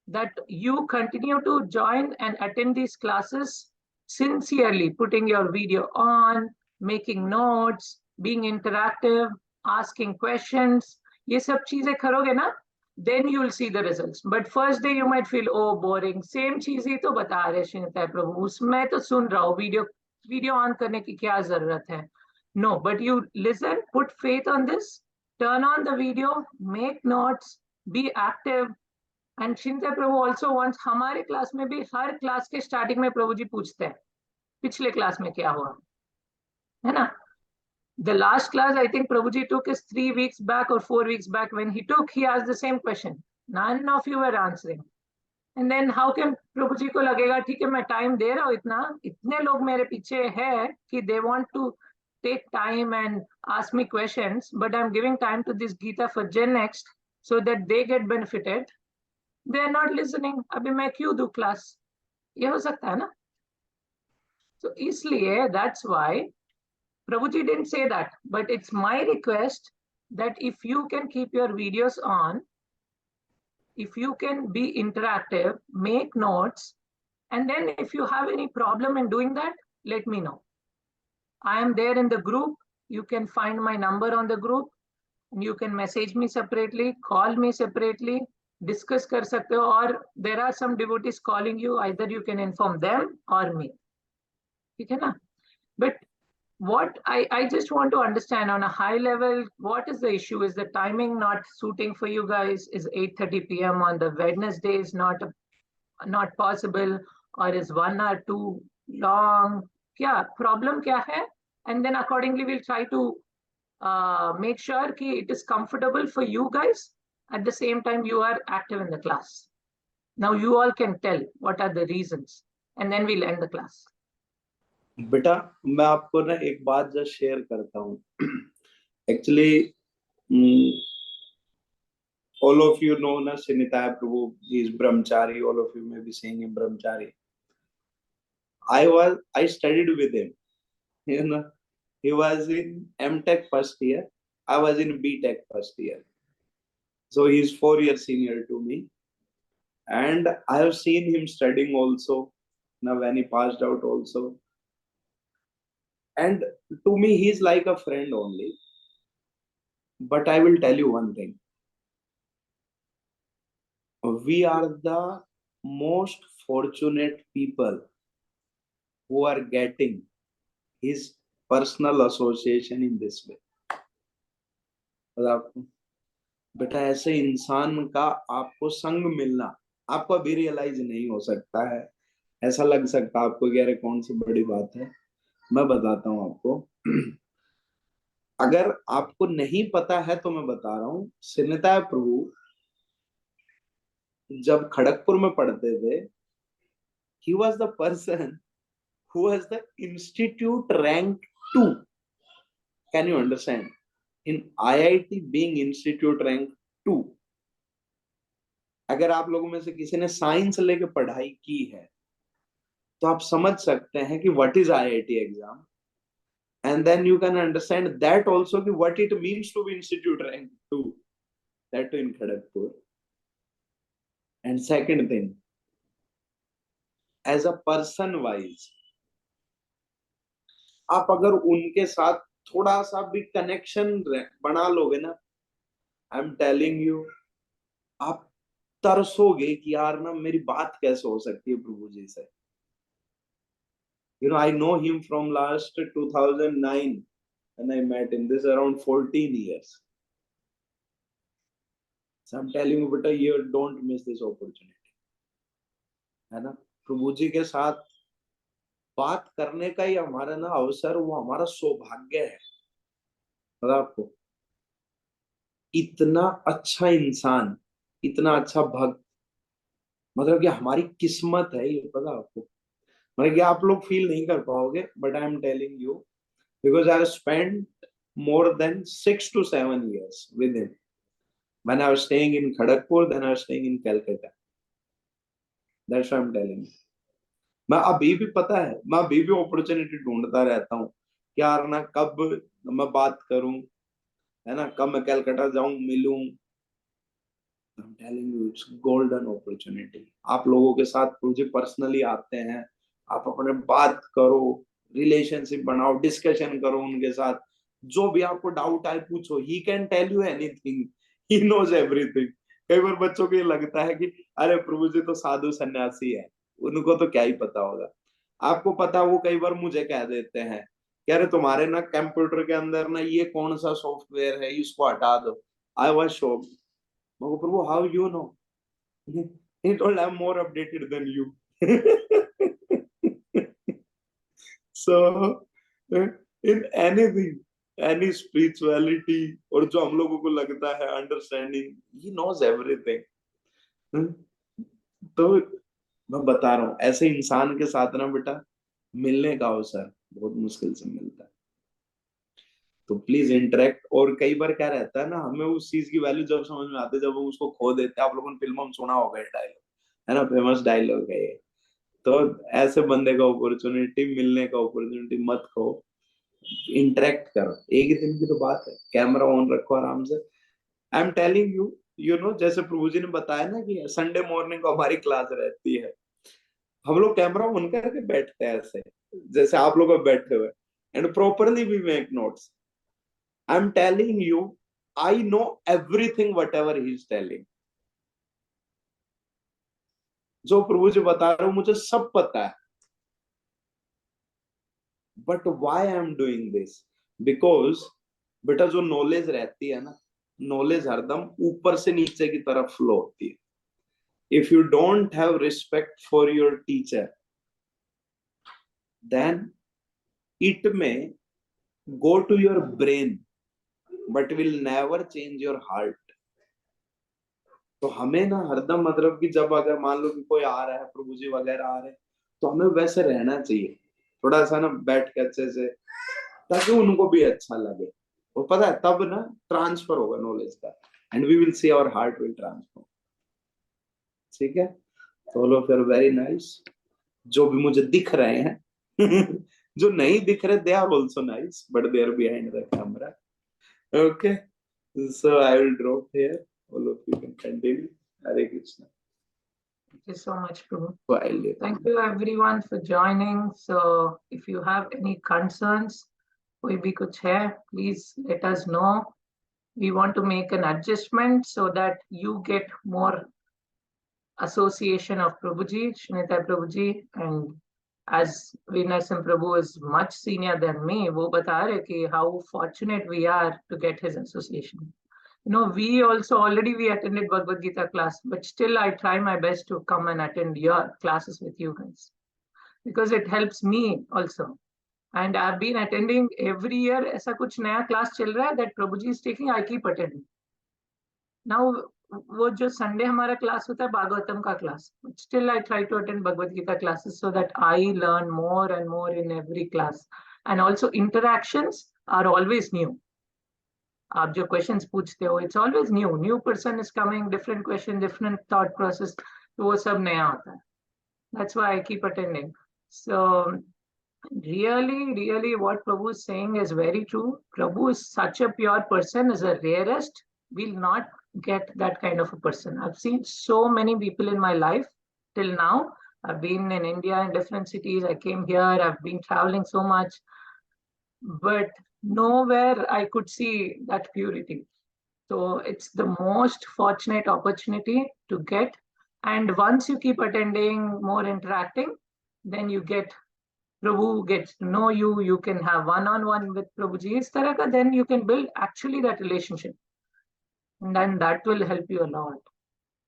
that you continue to join and attend these classes sincerely, putting your video on, making notes, being interactive, asking questions. ये सब चीजें करोगे ना, then you will see the results. But first day you might feel, oh boring, same चीज ही तो बता रहे श्रीनिताय प्रभु, उसमें तो सुन रहा हूँ, वीडियो ऑन करने की क्या जरूरत है. No, but you listen, put faith on this, turn on the video, make notes, be active. And Shinzai Prabhu also wants, हमारे क्लास में भी हर क्लास के स्टार्टिंग में प्रभु जी पूछते हैं पिछले क्लास में क्या हुआ, है ना? The last class I think Prabhuji took is 3 weeks back or 4 weeks back. When he took, he asked the same question. None of you were answering. And then how can Prabhuji को लगेगा ठीक है मैं टाइम दे रहा हूँ इतना, इतने लोग मेरे पीछे है कि they want to take time and ask me questions, but I'm giving time to this Gita for Gen Next so that they get benefited. They are not listening. अभी मैं क्यों दूँ क्लास? ये हो सकता है ना? So इसलिए that's why Prabhuji didn't say that, but it's my request that if you can keep your videos on, if you can be interactive, make notes, and then if you have any problem in doing that, let me know. I am there in the group. You can find my number on the group. And you can message me separately, call me separately, discuss कर सकते हो, or there are some devotees calling you, either you can inform them or me. ठीक है ना? But what I just want to understand on a high level, what is the issue? Is the timing not suiting for you guys? Is 8:30 p.m. on the Wednesday is not possible, or is 1 hour too long? क्या problem क्या है? And then accordingly we'll try to make sure कि it is comfortable for you guys. At the same time you are active in the class. Now you all can tell what are the reasons, and then we'll end the class. बेटा मैं आपको ना एक बात जस्ट शेयर करता हूँ. Actually all of you know na Srinitaya Prabhu, he is brahmachari. All of you may be saying him brahmachari. I studied with him, you know. He was in M.Tech first year, I was in B.Tech first year, so he is 4 years senior to me, and I have seen him studying also now when he passed out also. And to me, he is like a friend only. But I will tell you one thing. We are the most fortunate people who are getting his personal association in this way. बेटा ऐसे इंसान का आपको संग मिलना आपको अभी रियलाइज नहीं हो सकता है. ऐसा लग सकता है आपको कि अरे कौन सी बड़ी बात है. मैं बताता हूँ आपको. अगर आपको नहीं पता है तो मैं बता रहा हूँ. श्रीनिताय प्रभु जब खड़गपुर में पढ़ते थे, he was the person who was the institute rank 2. Can you understand? In IIT being institute rank 2. अगर आप लोगों में से किसी ने साइंस लेके पढ़ाई की है तो आप समझ सकते हैं कि what is IIT exam, and then you can understand that also कि what it means to be institute rank 2, that too in Kharagpur. And second thing, as a person wise, आप अगर उनके साथ थोड़ा सा भी कनेक्शन बना लोगे ना, आई एम टेलिंग यू, आप तरसोगे कि यार ना मेरी बात कैसे हो सकती है प्रभु जी से. You know, I know him from last 2009 when I met him. This is around 14 years. So I'm telling you, बेटा, you don't miss this opportunity. है ना? प्रभु जी के साथ बात करने का ही हमारा ना अवसर, वो हमारा सौभाग्य है. पता आपको, इतना अच्छा इंसान, इतना अच्छा भक्त, मतलब कि हमारी किस्मत है ये. पता आपको, मतलब कि आप लोग फील नहीं कर पाओगे, but I am telling you because I have spent more than 6 to 7 years with him. When I was staying in Kharagpur, then I was staying in Calcutta. That's what I'm telling you. मैं अभी भी पता है, मैं अभी भी अपॉर्चुनिटी ढूंढता रहता हूँ कि यार ना कब मैं बात करूं, है ना, कब मैं कलकत्ता जाऊं, मिलूं. I'm telling you, it's golden opportunity. आप लोगों के साथ मुझे पर्सनली आते हैं, आप अपने बात करो, रिलेशनशिप बनाओ, डिस्कशन करो उनके साथ, जो भी आपको डाउट आए पूछो. He can tell you anything, he knows everything. कई बार बच्चों को ये लगता है कि अरे प्रभु जी तो साधु सन्यासी है, उनको तो क्या ही पता होगा. आपको पता, वो कई बार मुझे कह देते हैं कि अरे तुम्हारे ना कंप्यूटर के अंदर ना ये कौन सा सॉफ्टवेयर है, इसको हटा दो. I was shocked. Prabhu, how you know? He told, I'm more updated than you. So, in anything, any spirituality, और जो हम लोगों को लगता है understanding, he knows everything. तो मैं बता रहा हूँ, ऐसे इंसान के साथ ना बेटा मिलने का अवसर बहुत मुश्किल से मिलता है. तो प्लीज इंटरेक्ट. और कई बार क्या रहता है ना, हमें उस चीज की वैल्यू जब समझ में आती है जब हम उसको खो देते हैं. आप लोगों ने फिल्मों में सुना होगा ये डायलॉग, है ना, फेमस डायलॉग है ये. तो ऐसे बंदे का अपॉर्चुनिटी, मिलने का अपॉर्चुनिटी मत खो. इंटरेक्ट करो. एक ही दिन की तो बात है, कैमरा ऑन रखो आराम से. आई am telling you, you know, जैसे प्रभु जी ने बताया ना कि संडे मॉर्निंग को हमारी क्लास रहती है, हम लोग कैमरा ऑन करके बैठते हैं ऐसे जैसे आप लोग बैठे हुए, and properly we make notes. I am telling you, I know everything whatever he is telling. जो प्रभु जी बता रहे हो मुझे सब पता है. But why I am doing this? Because बेटा जो नॉलेज रहती है ना, नॉलेज हरदम ऊपर से नीचे की तरफ फ्लो होती है. If you don't have respect for your teacher, then it may go to your brain but will never change your heart. तो हमें ना हरदम मतलब कि जब अगर मान लो कि कोई आ रहा है, प्रभु जी वगैरह आ रहे हैं, तो हमें वैसे रहना चाहिए थोड़ा सा ना, बैठ के अच्छे से, ताकि उनको भी अच्छा लगे. और पता है तब ना ट्रांसफर होगा नॉलेज का, and we will see our heart will transform. ठीक है, तो all of you are very nice. जो भी मुझे दिख रहे हैं जो नहीं दिख रहे, they are also nice, but they are behind the camera. Okay, so I will drop here. All of you can continue. Hare Krishna. Thank you so much, Prabhu. Bye. Thank you everyone for joining. So if you have any concerns, koi bhi kuch hai, please let us know. We want to make an adjustment so that you get more association of Prabhuji, Srinitay Prabhuji, and as Veernarsingh Prabhu is much senior than me, wo bata rahe ki how fortunate we are to get his association. You know, we also already we attended Bhagavad Gita class, but still I try my best to come and attend your classes with you guys because it helps me also. And I've been attending every year. ऐसा कुछ नया class चल रहा है that Prabhuji is taking, I keep attending. Now वो जो संडे हमारा क्लास होता है भागवतम का class, still I try to attend Bhagavad Gita classes so that I learn more and more in every class. And also interactions are always new. आप जो क्वेश्चंस पूछते हो, it's always new person is coming, different question, different thought process, तो वो सब नया होता है. That's why I keep attending. So really what Prabhu is saying is very true. Prabhu is such a pure person, is a rarest. We'll not get that kind of a person. I've seen so many people in my life till now. I've been in India in different cities. I came here, I've been traveling so much, but nowhere I could see that purity. So it's the most fortunate opportunity to get. And once you keep attending, more interacting, then you get, Prabhu gets to know you, you can have one-on-one with Prabhuji, is tarah ka, then you can build actually that relationship. And then that will help you a lot.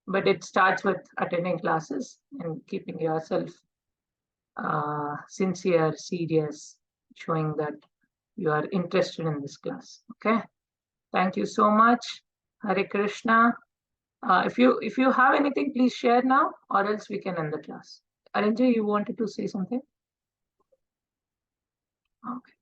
But it starts with attending classes and keeping yourself sincere, serious, showing that you are interested in this class. Okay. Thank you so much. Hare Krishna. If you have anything, please share now, or else we can end the class. Aranjay, you wanted to say something? Okay.